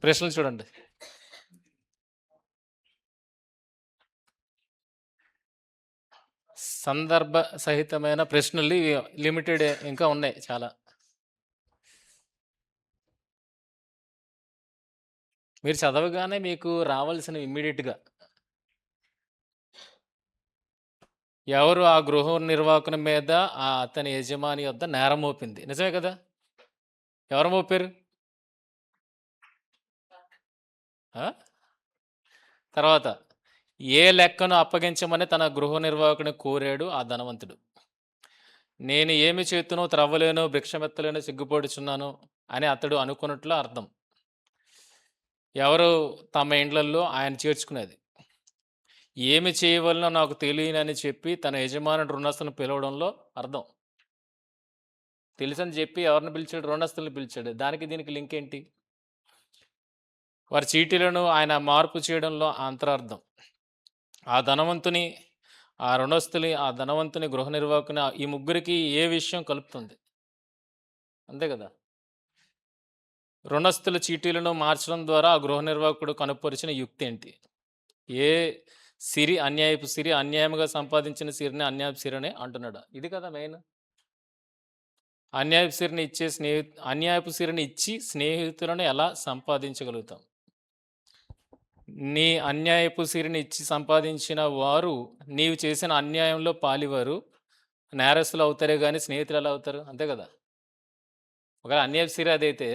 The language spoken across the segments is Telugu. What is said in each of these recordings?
ప్రశ్నలు చూడండి. సందర్భ సహితమైన ప్రశ్నలు లిమిటెడ్ ఇంకా ఉన్నాయి చాలా. మీరు చదవగానే మీకు రావాల్సినవి ఇమ్మీడియేట్‌గా ఎవరు ఆ గృహ నిర్వాహకుని మీద అతని యజమాని యొద్ద నేరం మోపింది. నిజమే కదా! ఎవరు మోపారు? ఆ! తర్వాత ఏ లెక్కను అప్పగించమని తన గృహ నిర్వాహకుని కోరాడు ఆ ధనవంతుడు. నేను ఏమి చేతునో త్రవ్వలేను, భిక్షమెత్తలేను, సిగ్గుపడుచున్నాను అని అతడు అనుకున్నట్లు అర్థం. ఎవరు తమ ఇండ్లల్లో ఆయన చేర్చుకునేది. ఏమి చేయవలనో నాకు తెలియనని చెప్పి తన యజమానుడు రుణస్థులను పిలవడంలో అర్థం. తెలుసని చెప్పి ఎవరిని పిలిచాడు? రుణస్థుల్ని పిలిచాడు. దానికి దీనికి లింక్ ఏంటి? వారి చీటీలను ఆయన మార్పు చేయడంలో అంతరార్థం. ఆ ధనవంతుని, ఆ రుణస్థుని, ఆ ధనవంతుని, గృహ నిర్వాహకుని ఈ ముగ్గురికి ఏ విషయం కలుపుతుంది? అంతే కదా! రుణస్థుల చీటీలను మార్చడం ద్వారా ఆ గృహ నిర్వాహకుడు కనుపరిచిన యుక్తి ఏంటి? ఏ సిరి అన్యాయపు సిరి, అన్యాయముగా సంపాదించిన సిరిని అన్యాయపు సిరని అంటున్నాడు. ఇది కదా మెయిన్. అన్యాయపు సిరిని ఇచ్చి స్నేహితులను ఎలా సంపాదించగలుగుతాం? నీ అన్యాయపు సిరిని ఇచ్చి సంపాదించిన వారు నీవు చేసిన అన్యాయంలో పాలివారు నేరస్తులు అవుతారే గాని స్నేహితులు ఎలా అవుతారు? అంతే కదా! ఒకవేళ అన్యాయపు సిరి అదైతే,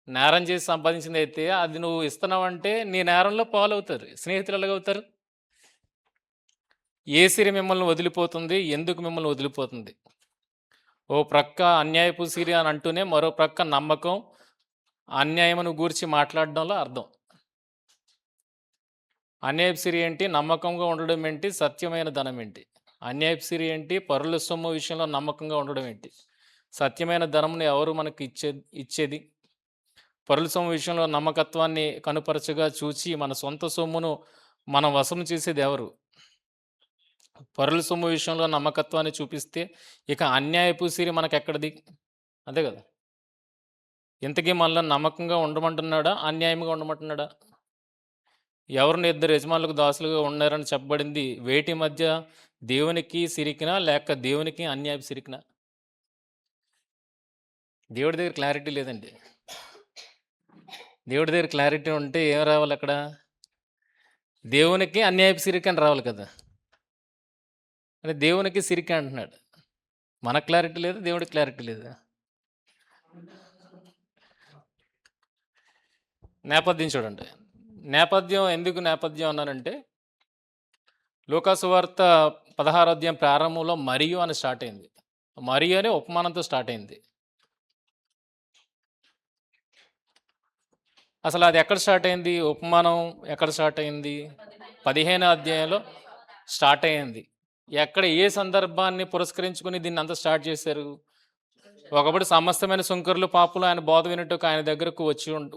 నేరం చేసి సంపాదించిందైతే అది నువ్వు ఇస్తున్నావంటే నీ నేరంలో పాలవుతారు. స్నేహితులు ఎలాగవుతారు? ఏ సిరి మిమ్మల్ని వదిలిపోతుంది? ఎందుకు మిమ్మల్ని వదిలిపోతుంది? ఓ ప్రక్క అన్యాయపు సిరి అని అంటూనే మరో ప్రక్క నమ్మకం, అన్యాయమును గూర్చి మాట్లాడడంలో అర్థం. అన్యాయపు సిరి ఏంటి? నమ్మకంగా ఉండడం ఏంటి? సత్యమైన ధనం ఏంటి? అన్యాయపు సిరి ఏంటి? పరుల సొమ్ము విషయంలో నమ్మకంగా ఉండడం ఏంటి? సత్యమైన ధనమును ఎవరు మనకి ఇచ్చేది? పరుల సొమ్ము విషయంలో నమ్మకత్వాన్ని కనుపరచగా చూచి మన సొంత సొమ్మును మనం వశం చేసేది ఎవరు? పరుల సొమ్ము విషయంలో నమ్మకత్వాన్ని చూపిస్తే ఇక అన్యాయపు సిరి మనకెక్కడిది? అంతే కదా! ఇంతకీ మనల్ని నమ్మకంగా ఉండమంటున్నాడా? అన్యాయంగా ఉండమంటున్నాడా? ఎవరిని ఇద్దరు యజమానులకు దాసులుగా ఉన్నారని చెప్పబడింది వేటి మధ్య? దేవునికి సిరికినా లేక దేవునికి అన్యాయపు సిరికినా? దేవుడి దగ్గర క్లారిటీ లేదండి. దేవుడి దగ్గర క్లారిటీ ఉంటే ఏం రావాలి అక్కడ? దేవునికి అన్యాయపు సిరికి అని రావాలి కదా! అంటే దేవునికి సిరికి అంటున్నాడు. మనకు క్లారిటీ లేదు, దేవుడికి క్లారిటీ లేదు. నేపథ్యం చూడండి. ఎందుకు నేపథ్యం అన్నానంటే, లూకాసు వార్త 16వ అధ్యాయం ప్రారంభంలో మరియు అని స్టార్ట్ అయింది. మరియు అనే ఉపమానంతో స్టార్ట్ అయింది. అసలు అది ఎక్కడ స్టార్ట్ అయింది? ఉపమానం ఎక్కడ స్టార్ట్ అయింది? 15వ అధ్యాయంలో స్టార్ట్ అయింది. ఎక్కడ ఏ సందర్భాన్ని పురస్కరించుకుని దీన్ని అంతా స్టార్ట్ చేశారు? ఒకప్పుడు సమస్తమైన సుంకరులు పాపులు ఆయన బోధ వినుటకు ఆయన దగ్గరకు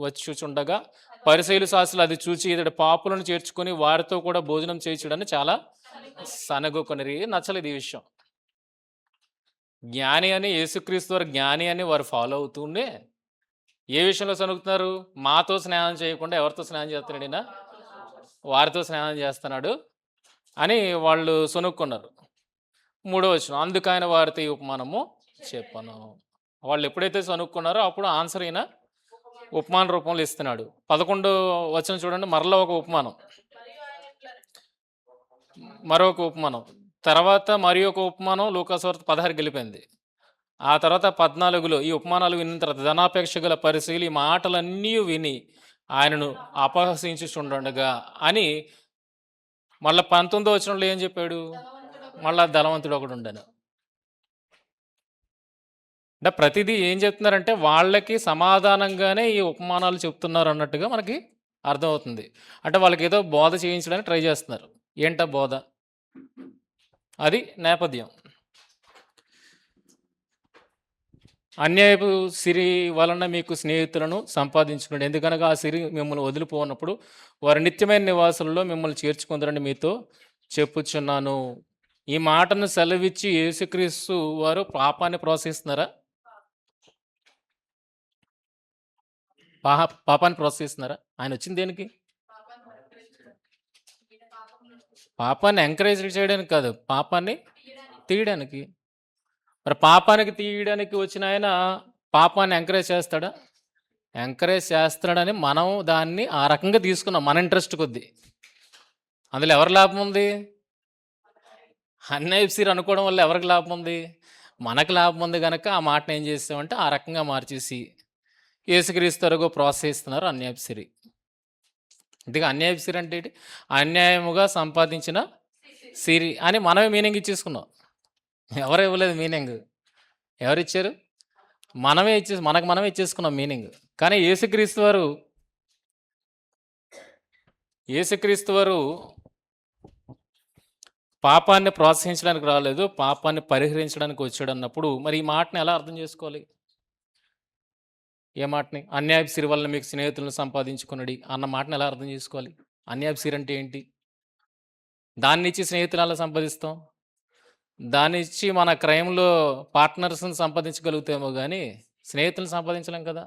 వచ్చుచుండగా పరిసయ్యులు శాస్త్రులు అది చూచి ఇతడు పాపులను చేర్చుకుని వారితో కూడా భోజనం చేయించడని చాలా సనగొకొనిరి. నచ్చలేదు ఈ విషయం. జ్ఞాని అని, యేసుక్రీస్తు వారు జ్ఞాని అని వారు ఫాలో అవుతూనే ఏ విషయంలో సనుగుతున్నారు? మాతో స్నేహం చేయకుండా ఎవరితో స్నేహం చేస్తున్నాడు ఈయన? వారితో స్నేహం చేస్తున్నాడు అని వాళ్ళు సొనుక్కున్నారు. 3వ వచనం, అందుకైన వారితో ఈ ఉపమానము చెప్పను. వాళ్ళు ఎప్పుడైతే సనుక్కున్నారో అప్పుడు ఆన్సర్ ఈయన ఉపమాన రూపంలో ఇస్తున్నాడు. 11వ వచనం చూడండి, మరొక ఉపమానం. తర్వాత మరి ఒక ఉపమానం లూకాసు వార్త 16కి వెళ్ళిపోయింది. ఆ తర్వాత 14లో ఈ ఉపమానాలు విన్న తర్వాత ధనాపేక్ష గల పరిశీలి ఈ మాటలన్నీ విని ఆయనను అపహసించుచుండగా అని మళ్ళా 19వ వచనంలో ఏం చెప్పాడు? మళ్ళా ధనవంతుడు ఒకడు ఉండను. అంటే ప్రతిదీ ఏం చెప్తున్నారంటే వాళ్ళకి సమాధానంగానే ఈ ఉపమానాలు చెప్తున్నారు అన్నట్టుగా మనకి అర్థమవుతుంది. అంటే వాళ్ళకి ఏదో బోధ చేయించడానికి ట్రై చేస్తున్నారు. ఏంటా బోధ? అది నేపథ్యం. అన్యాయపు సిరి వలన మీకు స్నేహితులను సంపాదించుకోండి. ఎందుకనగా ఆ సిరి మిమ్మల్ని వదిలిపోనప్పుడు వారి నిత్యమైన నివాసులలో మిమ్మల్ని చేర్చుకుందరని మీతో చెప్పుచున్నాను. ఈ మాటను సెలవిచ్చి యేసుక్రీస్తు వారు పాపాన్ని ప్రోత్సహిస్తున్నారా? పాపాన్ని ప్రోత్సహిస్తున్నారా? ఆయన వచ్చింది దేనికి? పాపాన్ని ఎంకరేజ్ చేయడానికి కాదు. పాపాన్ని తీయడానికి. మరి పాపానికి తీయడానికి వచ్చిన ఆయన పాపాన్ని ఎంకరేజ్ చేస్తాడా? ఎంకరేజ్ చేస్తున్నాడని మనం దాన్ని ఆ రకంగా తీసుకున్నాం మన ఇంట్రెస్ట్ కొద్దీ. అందులో ఎవరి లాభం ఉంది? అన్యాయప్సిరి అనుకోవడం వల్ల ఎవరికి లాభం ఉంది? మనకు లాభం ఉంది గనక ఆ మాటను ఏం చేసామంటే ఆ రకంగా మార్చేసి యేసుక్రీస్తు వరకు ప్రోత్సహిస్తున్నారు అన్యాయప్సిరి. ఇంతగా అన్యాయప్సిరి అంటే ఏంటి? అన్యాయముగా సంపాదించిన సిరి అని మనమే మీనింగ్ ఇచ్చేసుకున్నాం. ఎవరు ఇవ్వలేదు మీనింగ్. ఎవరిచ్చారు? మనమే మనమే ఇచ్చేసుకున్నాం మీనింగ్. కానీ యేసుక్రీస్తు వారు పాపాన్ని ప్రోత్సహించడానికి రాలేదు, పాపాన్ని పరిహరించడానికి వచ్చాడు అన్నప్పుడు మరి ఈ మాటని ఎలా అర్థం చేసుకోవాలి? ఏ మాటని? అన్యాయపు సిరి వల్ల మీకు స్నేహితులను సంపాదించుకునడి అన్న మాటని ఎలా అర్థం చేసుకోవాలి? అన్యాయపు సిరి అంటే ఏంటి? దాన్నిచ్చి స్నేహితులు ఎలా సంపాదిస్తాం? దాన్నిచ్చి మన క్రైమ్‌లో పార్ట్నర్స్‌ని సంపాదించగలుగుతామేమో గానీ, స్నేహితులను సంపాదించలేం కదా!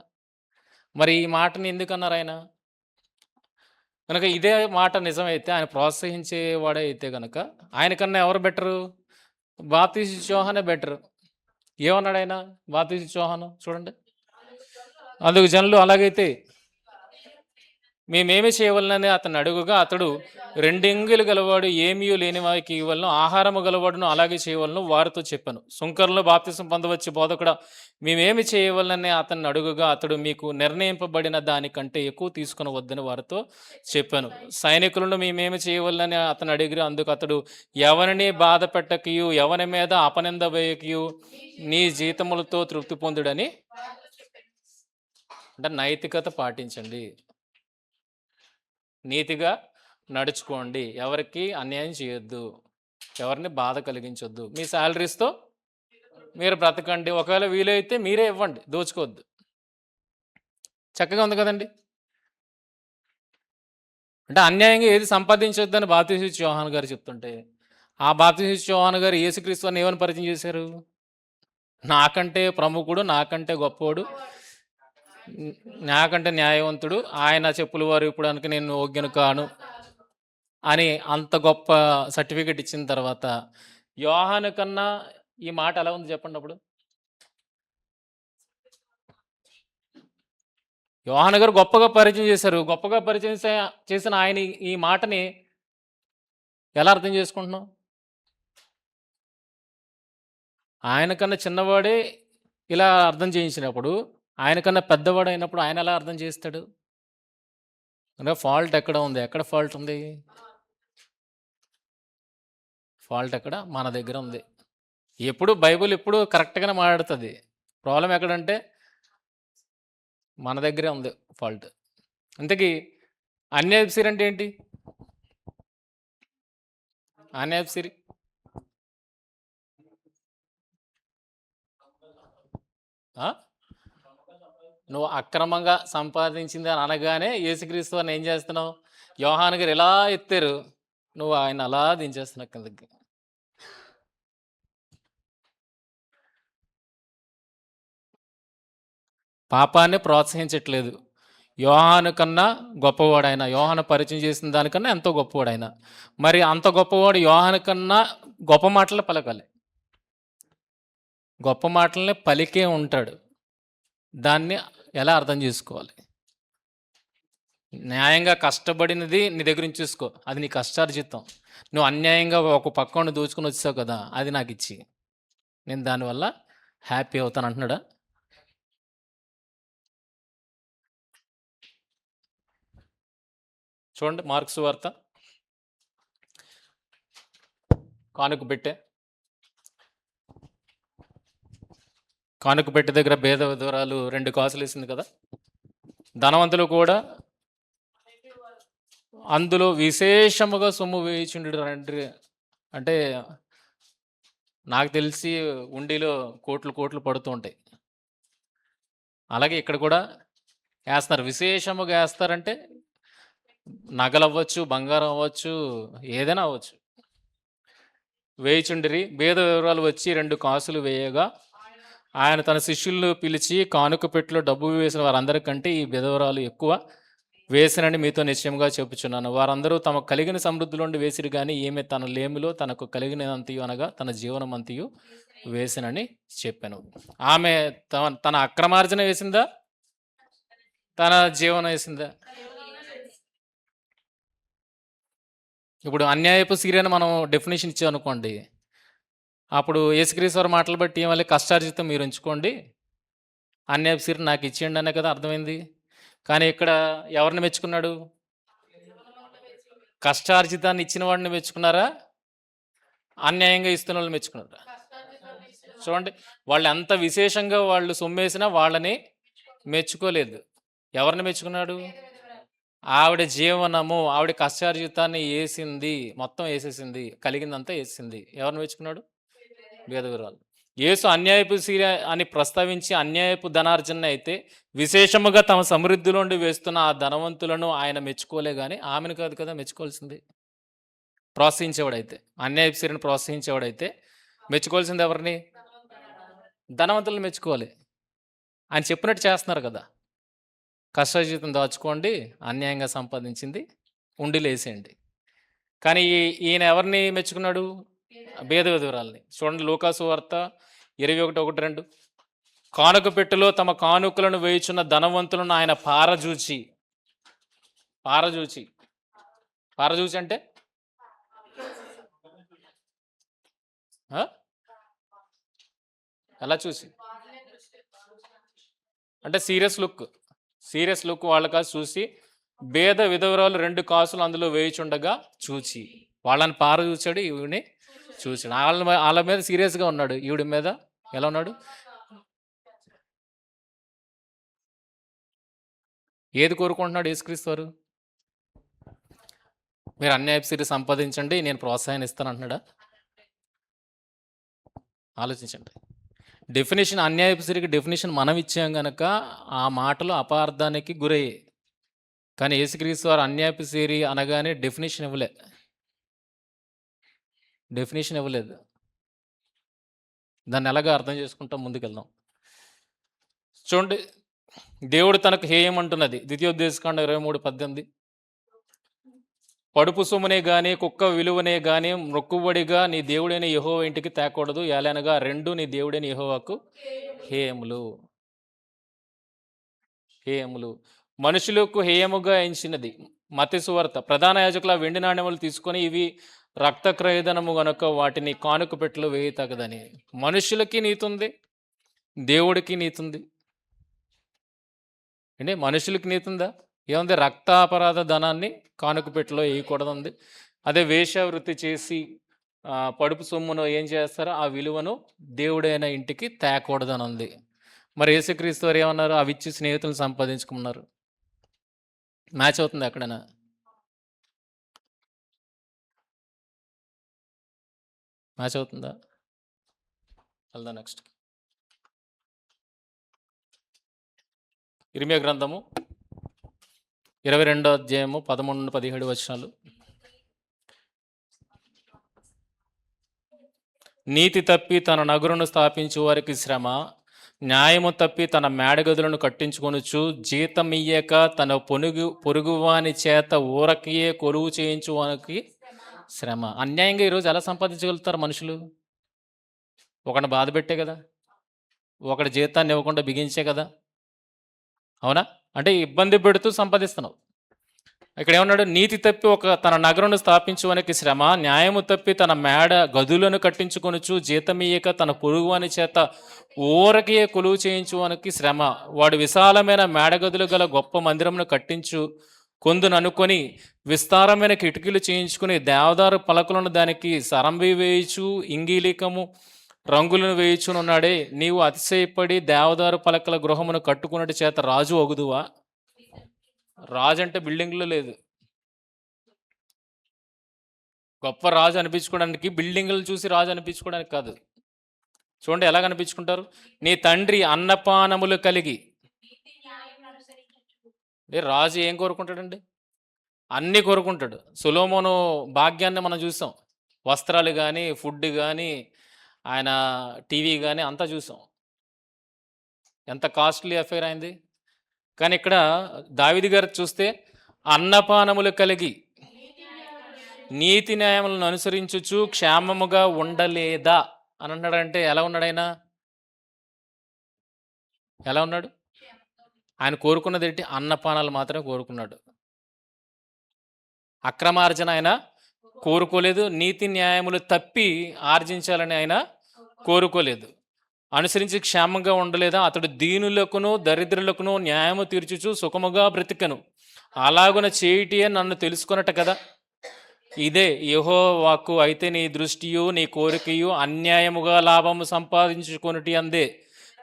మరి ఈ మాటని ఎందుకన్నారాయన? గనక ఇదే మాట నిజమైతే, ఆయన ప్రోత్సహించేవాడే అయితే గనక, ఆయనకన్నా ఎవరు బెటరు? బాప్తీసు యోహానే బెటరు. ఏమన్నాడాయన? బాప్తీసు యోహాను చూడండి. అందుకు జనులు అలాగైతే మేమేమి చేయవలనని అతన్ని అడుగుగా, అతడు రెండెంగులు గలవాడు ఏమీయూ లేని వారికి ఇవ్వలను, ఆహారము గలవాడును అలాగే చేయవలను వారితో చెప్పాను. సుంకరులు బాప్తిసం పొందవచ్చు బోధకుడా, మేమేమి చేయవలనని అతన్ని అడుగుగా, అతడు మీకు నిర్ణయింపబడిన దానికంటే ఎక్కువ తీసుకునవద్దని వారితో చెప్పాను. సైనికులను మేమేమి చేయవలనని అతను అడిగిరి. అందుకు అతడు, ఎవరిని బాధ పెట్టకయు, ఎవరి మీద అపనింద వేయకయు, నీ జీతములతో తృప్తి పొందుడని. అంటే నైతికత పాటించండి, నీతిగా నడుచుకోండి, ఎవరికి అన్యాయం చేయొద్దు, ఎవరిని బాధ కలిగించొద్దు, మీ శాలరీస్తో మీరు బ్రతకండి, ఒకవేళ వీలైతే మీరే ఇవ్వండి, దోచుకోవద్దు. చక్కగా ఉంది కదండి. అంటే అన్యాయంగా ఏది సంపాదించొద్దని బాప్తీసు యోహాను గారు చెప్తుంటే, ఆ బాప్తీసు యోహాను గారు యేసుక్రీస్తు అని ఏమని పరిచయం చేశారు? నాకంటే ప్రముఖుడు, నాకంటే గొప్పవాడు, నాకంటే న్యాయవంతుడు, ఆయన చెప్పులు వారు ఇప్పడానికి నేను యోగ్యను కాను అని అంత గొప్ప సర్టిఫికెట్ ఇచ్చిన తర్వాత యోహాను కన్నా ఈ మాట ఎలా ఉంది చెప్పండి? అప్పుడు యోహాను గారు గొప్పగా పరిచయం చేశారు. గొప్పగా పరిచయం చేసిన ఆయన ఈ మాటని ఎలా అర్థం చేసుకుంటున్నాం? ఆయన కన్నా చిన్నవాడే ఇలా అర్థం చేయించినప్పుడు, ఆయన కన్నా పెద్దవాడు అయినప్పుడు ఆయన ఎలా అర్థం చేస్తాడు? అంటే ఫాల్ట్ ఎక్కడ ఉంది? ఎక్కడ ఫాల్ట్ ఉంది? ఫాల్ట్ ఎక్కడ? మన దగ్గర ఉంది. బైబిల్ ఎప్పుడు కరెక్ట్గానే మాట్లాడుతుంది. ప్రాబ్లం ఎక్కడంటే మన దగ్గరే ఉంది ఫాల్ట్. ఇంతకీ అన్యాయపు సిరి అంటే ఏంటి? అన్యాయపు సిరి నువ్వు అక్రమంగా సంపాదించింది అని అనగానే యేసుక్రీస్తు అని ఏం చేస్తున్నావు? యోహాను గారు ఇలా ఎత్తారు, నువ్వు ఆయన అలా దించేస్తున్నావు కిందకి. పాపాన్ని ప్రోత్సహించట్లేదు. యోహాను కన్నా గొప్పవాడు ఆయన. యోహాను పరిచయం చేసిన దానికన్నా ఎంతో గొప్పవాడు ఆయన. మరి అంత గొప్పవాడు యోహాను కన్నా గొప్ప మాటలు పలకాలి. గొప్ప మాటల్ని పలికే ఉంటాడు. దాన్ని ఎలా అర్థం చేసుకోవాలి? న్యాయంగా కష్టపడినది నీ దగ్గర నుంచి చూసుకో, అది నీ కష్టార్జితం. నువ్వు అన్యాయంగా ఒక పక్కన దోచుకుని వచ్చావు కదా, అది నాకు ఇచ్చి నేను దానివల్ల హ్యాపీ అవుతాను అంటున్నాడా? చూడండి మార్క్స్ వార్త, కానుక పెట్టే దగ్గర భేద విధవరాలు 2 కాసులు వేసింది కదా. ధనవంతులు కూడా అందులో విశేషముగా సొమ్ము వేయించుండు రండి. అంటే నాకు తెలిసి ఉండిలో కోట్లు పడుతూ ఉంటాయి. అలాగే ఇక్కడ కూడా వేస్తారు, విశేషముగా వేస్తారంటే నగలు అవ్వచ్చు, బంగారం అవ్వచ్చు, ఏదైనా అవ్వచ్చు. వేయిచుండిరి. భేద వివరాలు వచ్చి 2 కాసులు వేయగా ఆయన తన శిష్యులను పిలిచి కానుక పెట్టులో డబ్బు వేసిన వారందరికంటే ఈ విధవరాలు ఎక్కువ వేసినని మీతో నిశ్చయంగా చెప్పుచున్నాను. వారందరూ తమకు కలిగిన సమృద్ధిలోండి వేసిరు గాని ఈమె తన లేమిలో తనకు కలిగినదంతయు అనగా తన జీవనమంతయు వేసినని చెప్పాను. ఆమె తన అక్రమార్జన వేసిందా, తన జీవనం వేసిందా? ఇప్పుడు అన్యాయపు సిరి అని మనం డెఫినేషన్ ఇచ్చామనుకోండి, అప్పుడు యేసుక్రీస్తు వారి మాటలు బట్టి ఏమని, కష్టార్జితం మీరు ఉంచుకోండి, అన్యాయపు సిరి నాకు ఇచ్చేయండి అనే కదా అర్థమైంది. కానీ ఇక్కడ ఎవరిని మెచ్చుకున్నాడు? కష్టార్జితాన్ని ఇచ్చిన వాడిని మెచ్చుకున్నారా, అన్యాయంగా ఇస్తున్న వాళ్ళు మెచ్చుకున్నారా? చూడండి, వాళ్ళు ఎంత విశేషంగా వాళ్ళు సొమ్మేసినా వాళ్ళని మెచ్చుకోలేదు. ఎవరిని మెచ్చుకున్నాడు? ఆవిడ జీవనము, ఆవిడ కష్టార్జితాన్ని వేసింది, మొత్తం వేసేసింది, కలిగిందంతా వేసింది. ఎవరిని మెచ్చుకున్నాడు? వేదవిరాలు. యేసు అన్యాయపు సిరి అని ప్రస్తావించి అన్యాయపు ధనార్జన అయితే విశేషముగా తమ సమృద్ధిలోండి వేస్తున్న ఆ ధనవంతులను ఆయన మెచ్చుకోలే కానీ ఆమెను కాదు కదా మెచ్చుకోవాల్సింది. ప్రోత్సహించేవాడైతే, అన్యాయపు సిరిని ప్రోత్సహించేవాడైతే మెచ్చుకోవాల్సింది ఎవరిని? ధనవంతులను మెచ్చుకోవాలి. ఆయన చెప్పినట్టు చేస్తున్నారు కదా. కష్టార్జితం దాచుకోండి, అన్యాయంగా సంపాదించింది ఉండిలో వేసేయండి. కానీ ఈయన ఎవరిని మెచ్చుకున్నాడు? భేద విధురాల్ని. చూడండి, లూకాసు వార్త 21:1-2. కానుక పెట్టెలో తమ కానుకలను వేయుచున్న ధనవంతులను ఆయన పారజూచి అంటే ఎలా చూసి అంటే సీరియస్ లుక్ వాళ్ళ కాదు చూసి, భేద విధవరాలు 2 కాసులు అందులో వేయుచుండగా చూచి, వాళ్ళని పార చూచాడు, ఈవిని చూసాడు. వాళ్ళ మీద సీరియస్గా ఉన్నాడు, ఈవిడి మీద ఎలా ఉన్నాడు? ఏది కోరుకుంటున్నాడు యేసుక్రీస్తు వారు? మీరు అన్యాయపు సిరి సంపాదించండి, నేను ప్రోత్సాహాన్ని ఇస్తాను అంటున్నాడా? ఆలోచించండి. డెఫినేషన్, అన్యాయపు సిరికి డెఫినేషన్ మనం ఇచ్చాం కనుక ఆ మాటలు అపార్థానికి గురయ్యాయి. కానీ యేసుక్రీస్తు వారు అన్యాయపు సిరి అనగానే డెఫినేషన్ ఇవ్వలేదు. దాన్ని ఎలాగో అర్థం చేసుకుంటాం, ముందుకెళ్దాం. చూడండి, దేవుడు తనకు హేయం అంటున్నది ద్వితీయోపదేశకాండం 23:18. పడుపు సొమ్మునే గాని కుక్క విలువనే గాని మొక్కుబడిగా నీ దేవుడైన యెహోవా ఇంటికి తేకూడదు, ఏలనగా 2 నీ దేవుడైన యెహోవాకు హేయములు. మనుషులకు హేయముగా ఎంచినది. మత్తయి సువార్త. ప్రధాన యాజకుల వెండి నాణ్యములు తీసుకొని, ఇవి రక్త క్రయధనము గనుక వాటిని కానుక పెట్టెలో వేయి తగదని. మనుషులకి నీతి ఉంది, దేవుడికి నీతి ఉంది. అంటే మనుషులకి నీతి ఉందా? ఏముంది? రక్తాపరాధ ధనాన్ని కానుక పెట్టెలో వేయకూడదుంది. అదే వేశ్యావృత్తి చేసి పడుపు సొమ్మును ఏం చేస్తారో ఆ విలువను దేవుడైన ఇంటికి తేకూడదని ఉంది. మరి యేసుక్రీస్తు వారు ఏమన్నారు? అవి ఇచ్చి స్నేహితులను సంపాదించుకున్నారు. మ్యాచ్ అవుతుంది ఎక్కడైనా? మ్యాచ్ అవుతుందా? వెళ్దాం నెక్స్ట్. ఇర్మియా గ్రంథము 22వ అధ్యాయము 13-17 వచనాలు. నీతి తప్పి తన నగరును స్థాపించు వారికి శ్రమ, న్యాయము తప్పి తన మేడగదులను కట్టించుకొనుచు, జీతమియ్యక తన పొరుగువాని చేత ఊరకియే కొలువు చేయించు వానికి శ్రమ. అన్యాయంగా ఈరోజు ఎలా సంపాదించగలుగుతారు మనుషులు? ఒకడిని బాధ పెట్టే కదా, ఒకటి జీతాన్ని ఇవ్వకుండా బిగించే కదా, అవునా? అంటే ఇబ్బంది పెడుతూ సంపాదిస్తున్నావు. ఇక్కడ ఏమన్నాడు? నీతి తప్పి తన నగరును స్థాపించువానికి శ్రమ, న్యాయము తప్పి తన మేడ గదులను కట్టించుకొనుచు, జీతమియ్యక తన పొరుగువాని చేత ఊరకే కొలువు చేయించువానికి శ్రమ. వాడు విశాలమైన మేడగదులు గల గొప్ప మందిరమును కట్టించు కొందుననుకొని విస్తారమైన కిటికీలు చేయించుకుని దేవదారు పలకలను దానికి సరంబి వేయుచు ఇంగీలికము రంగులను వేయుచునున్నాడే, నీవు అతిశయపడి దేవదారు పలకల గృహమును కట్టుకున్నట్టు చేత రాజు ఒగుదువా? రాజు అంటే బిల్డింగ్లో లేదు. గొప్ప రాజు అనిపించుకోవడానికి బిల్డింగ్లు చూసి రాజు అనిపించుకోవడానికి కాదు. చూడండి ఎలా కనిపించుకుంటారు? నీ తండ్రి అన్నపానములు కలిగి. రాజు ఏం కోరుకుంటాడండి? అన్నీ కోరుకుంటాడు. సొలొమోను భాగ్యాన్ని మనం చూసాం. వస్త్రాలు కానీ, ఫుడ్ కానీ, ఆయన టీవీ కానీ అంతా చూసాం. ఎంత కాస్ట్లీ అఫైర్ అయింది. కానీ ఇక్కడ దావీదు గారు చూస్తే అన్నపానములు కలిగి నీతి న్యాయములను అనుసరించుచు క్షేమముగా ఉండలేదా అని అన్నాడంటే ఎలా ఉన్నాడు ఆయన? ఎలా ఉన్నాడు? ఆయన కోరుకున్నది ఏంటి? అన్నపానాలు మాత్రమే కోరుకున్నాడు. అక్రమార్జన ఆయన కోరుకోలేదు. నీతి న్యాయములు తప్పి ఆర్జించాలని ఆయన కోరుకోలేదు. అనుసరించి క్షేమంగా ఉండలేదా? అతడు దీనులకును దరిద్రులకును న్యాయము తీర్చుచు సుఖముగా బ్రతికను. అలాగున చేయుటియే నన్ను తెలుసుకొనట కదా. ఇదే యెహోవా వాక్కు. అయితే నీ దృష్టియు నీ కోరికయు అన్యాయముగా లాభము సంపాదించుకొనుటి అందే,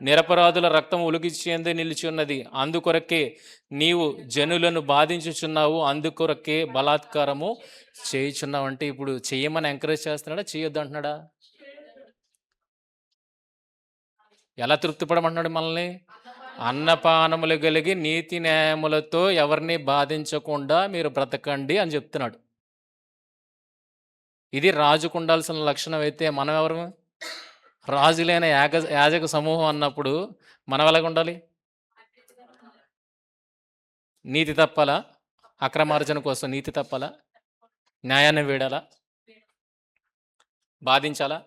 నిరపరాధుల రక్తం ఒలిగించేందే నిలిచి ఉన్నది. అందుకొరకే నీవు జనులను బాధించుచున్నావు, అందుకొరకే బలాత్కారము చేయుచున్నావు. అంటే ఇప్పుడు చెయ్యమని ఎంకరేజ్ చేస్తున్నాడా, చేయొద్దు అంటున్నాడా? ఎలా తృప్తిపడమంటున్నాడు మనల్ని? అన్నపానములు కలిగి నీతి న్యాయములతో ఎవరిని బాధించకుండా మీరు బ్రతకండి అని చెప్తున్నాడు. ఇది రాజుకు ఉండాల్సిన లక్షణం. అయితే మనం ఎవరు? రాజులైన యాజక సమూహం అన్నప్పుడు మనం ఎలాగ ఉండాలి? నీతి తప్పాలా? అక్రమార్జన కోసం నీతి తప్పాలా? న్యాయాన్ని వేడాలా? బాధించాలా?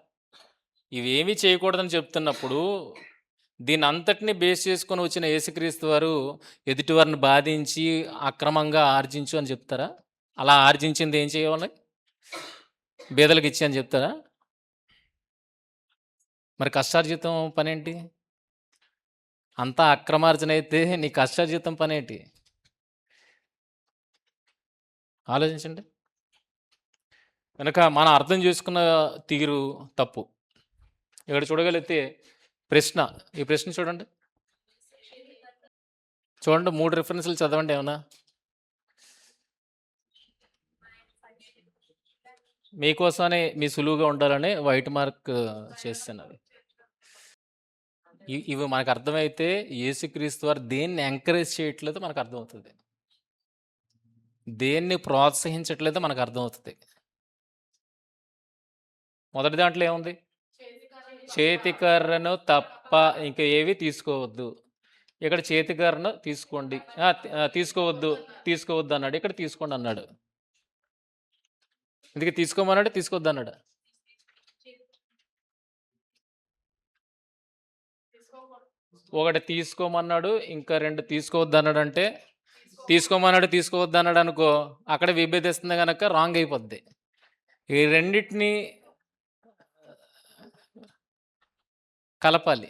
ఇవేమీ చేయకూడదని చెప్తున్నప్పుడు దీని అంతటిని బేస్ చేసుకొని వచ్చిన యేసుక్రీస్తు వారు ఎదుటివారిని బాధించి అక్రమంగా ఆర్జించు అని చెప్తారా? అలా ఆర్జించింది ఏం చేయాలి? బేదలకు ఇచ్చి అని చెప్తారా? మరి కష్టార్జితం పనేంటి? అంతా అక్రమార్జన అయితే నీ కష్టార్జితం పనేంటి? ఆలోచించండి. కనుక మనం అర్థం చేసుకున్న తీరు తప్పు. ఇక్కడ చూడగలిగితే ప్రశ్న, ఈ ప్రశ్న చూడండి. చూడండి 3 రిఫరెన్స్లు చదవండి ఏమన్నా. మీకోసమనే మీ సులువుగా ఉండాలని వైట్ మార్క్ చేస్తున్నది. ఇవి మనకు అర్థమైతే యేసుక్రీస్తు వారు దేన్ని ఎంకరేజ్ చేయట్లేదో మనకు అర్థమవుతుంది, దేన్ని ప్రోత్సహించట్లేదో మనకు అర్థమవుతుంది. మొదటి దాంట్లో ఏముంది? చేతికర్రను తప్ప ఇంకా ఏవి తీసుకోవద్దు. ఇక్కడ చేతికర్రను తీసుకోండి, తీసుకోవద్దు అన్నాడు. ఇక్కడ తీసుకోండి అన్నాడు. ఇందుకే తీసుకోమన్నాడు, తీసుకోవద్దు అన్నాడు. ఒకటి తీసుకోమన్నాడు, ఇంకా 2 తీసుకోవద్దు అన్నాడు. అంటే తీసుకోమన్నాడు, తీసుకోవద్దు అన్నాడు అనుకో, అక్కడ విభేదిస్తుంది కనుక రాంగ్ అయిపోద్ది. ఈ రెండింటిని కలపాలి.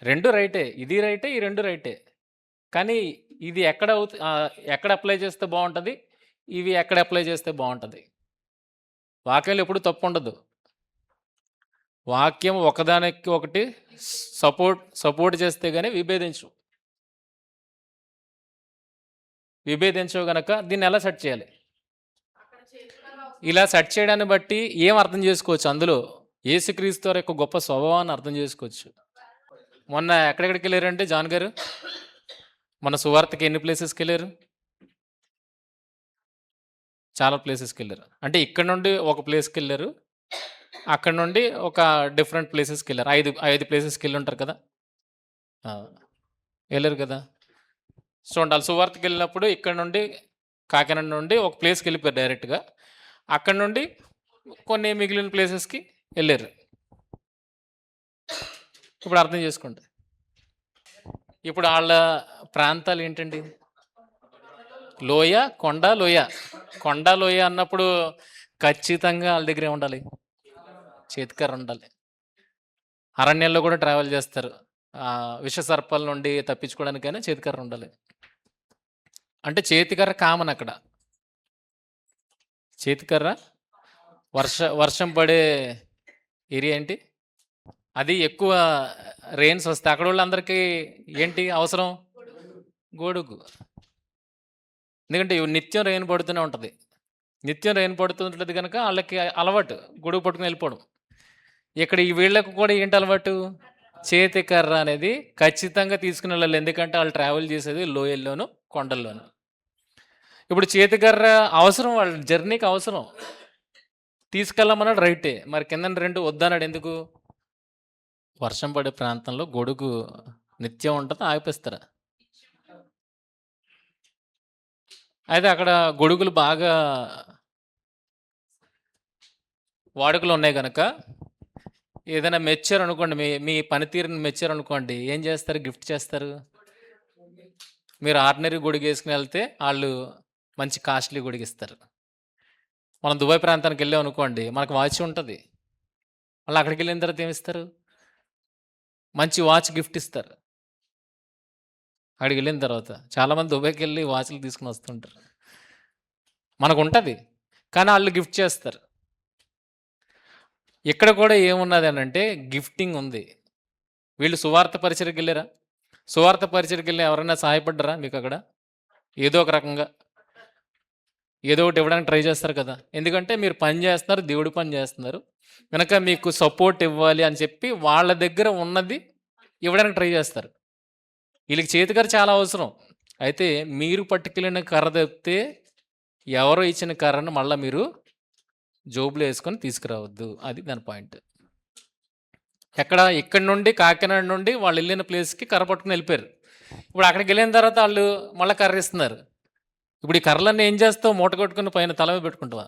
2 రైటే, ఇది రైటే, ఈ 2 రైటే. కానీ ఇది ఎక్కడ అప్లై చేస్తే బాగుంటుంది, ఇవి ఎక్కడ అప్లై చేస్తే బాగుంటుంది? వాక్యంలో ఎప్పుడు తప్పు ఉండదు. వాక్యం ఒకదానికి ఒకటి సపోర్ట్ చేస్తే కానీ విభేదించవు గనక దీన్ని ఎలా సెట్ చేయాలి? ఇలా సెట్ చేయడాన్ని బట్టి ఏం అర్థం చేసుకోవచ్చు? అందులో యేసుక్రీస్తు వారి యొక్క గొప్ప స్వభావాన్ని అర్థం చేసుకోవచ్చు. మొన్న ఎక్కడెక్కడికి వెళ్ళారంటే జాన్ గారు, మన సువార్తకి ఎన్ని ప్లేసెస్కి వెళ్ళారు? చాలా ప్లేసెస్కి వెళ్ళారు. అంటే ఇక్కడ నుండి ఒక ప్లేస్కి వెళ్ళారు, అక్కడ నుండి ఒక డిఫరెంట్ ప్లేసెస్కి వెళ్ళారు. 5 ప్లేసెస్కి వెళ్ళి ఉంటారు కదా, వెళ్ళారు కదా. చూడండి, వాళ్ళు సువార్తకి వెళ్ళినప్పుడు ఇక్కడ నుండి కాకినాడ నుండి ఒక ప్లేస్కి వెళ్ళిపోయారు డైరెక్ట్గా. అక్కడ నుండి కొన్ని మిగిలిన ప్లేసెస్కి వెళ్ళారు. ఇప్పుడు అర్థం చేసుకోండి. ఇప్పుడు వాళ్ళ ప్రాంతాలు ఏంటండి? లోయ, కొండ, లోయ. కొండ, లోయ అన్నప్పుడు ఖచ్చితంగా వాళ్ళ దగ్గరే ఉండాలి, చేతికర్ర ఉండాలి. అరణ్యంలో కూడా ట్రావెల్ చేస్తారు, విష సర్పాల నుండి తప్పించుకోవడానికైనా చేతికర్ర ఉండాలి. అంటే చేతికర్ర కామన్ అక్కడ. చేతికర్ర వర్షం పడే ఏరియా ఏంటి, అది ఎక్కువ రెయిన్స్ వస్తాయి. అక్కడ వాళ్ళందరికీ ఏంటి అవసరం? గొడుగు. ఎందుకంటే నిత్యం రెయిన్ పడుతూనే ఉంటుంది. నిత్యం రెయిన్ పడుతుంటుంది కనుక వాళ్ళకి అలవాటు గొడుగు పట్టుకుని వెళ్ళిపోవడం. ఇక్కడ ఈ వీళ్ళకు కూడా ఏంటి అలవాటు? చేతికర్ర అనేది ఖచ్చితంగా తీసుకుని వెళ్ళాలి. ఎందుకంటే వాళ్ళు ట్రావెల్ చేసేది లోయల్లోను, కొండల్లోను. ఇప్పుడు చేతికర్ర అవసరం, వాళ్ళ జర్నీకి అవసరం. తీసుకెళ్ళమన్నాడు రైటే, మరి కింద 2 వద్దన్నాడు ఎందుకు? వర్షం పడే ప్రాంతంలో గొడుగు నిత్యం ఉంటదా? ఆపేస్తారా? అయితే అక్కడ గొడుగులు బాగా వాడుకలో ఉన్నాయి గనక ఏదైనా మెచ్చారనుకోండి, మీ మీ పనితీరుని మెచ్చారనుకోండి, ఏం చేస్తారు? గిఫ్ట్ చేస్తారు. మీరు ఆర్డినరీ గొడుగేసుకొని వెళ్తే ఆళ్ళు మంచి కాస్ట్‌లీ గొడుగిస్తారు. మనం దుబాయ్ ప్రాంతానికి వెళ్ళామనుకోండి, మనకు వాచ్ ఉంటది. మళ్ళీ అక్కడికెళ్ళిన తర్వాత ఏమిస్తారు? మంచి వాచ్ గిఫ్ట్ ఇస్తారు. అక్కడికెళ్ళిన తర్వాత. చాలామంది దుబాయ్‌కెళ్ళి వాచ్‌లు తీసుకొని వస్తుంటారు. మనకుంటది. కానీ ఆళ్ళు గిఫ్ట్ చేస్తారు. ఇక్కడ కూడా ఏమున్నదనంటే గిఫ్టింగ్ ఉంది. వీళ్ళు సువార్త పరిచర్యకెళ్లారా? సువార్త పరిచర్యకెళ్ళి ఎవరైనా సహాయపడ్డారా మీకక్కడ? ఏదో ఒక రకంగా. ఏదో ఒకటి ఇవ్వడానికి ట్రై చేస్తారు కదా! ఎందుకంటే మీరు పని చేస్తున్నారు, దేవుడి పని చేస్తున్నారు. గనక మీకు సపోర్ట్ ఇవ్వాలి అని చెప్పి వాళ్ళ దగ్గర ఉన్నది ఇవ్వడానికి ట్రై చేస్తారు. వీళ్ళకి చేతికర్ర చాలా అవసరం. అయితే మీరు పట్టుకెళ్ళిన కర్ర తప్పితే ఎవరో ఇచ్చిన కర్రను మళ్ళా మీరు జోబులో యేసుకొని తీసుకురావద్దు. అది దాని పాయింట్. ఇక్కడి నుండి కాకినాడ నుండి వాళ్ళెళ్ళిన ప్లేస్‌కి కర్ర పట్టుకొని వెళ్ళిపోయారు. ఇప్పుడు అక్కడికెళ్ళిన తర్వాత ఆళ్ళు మళ్ళా కర్ర ఇస్తున్నారు. ఇప్పుడు ఈ కర్రలన్నీ ఏం చేస్తావు? మూట కట్టుకొని పైన తల మీద పెట్టుకుంటావా?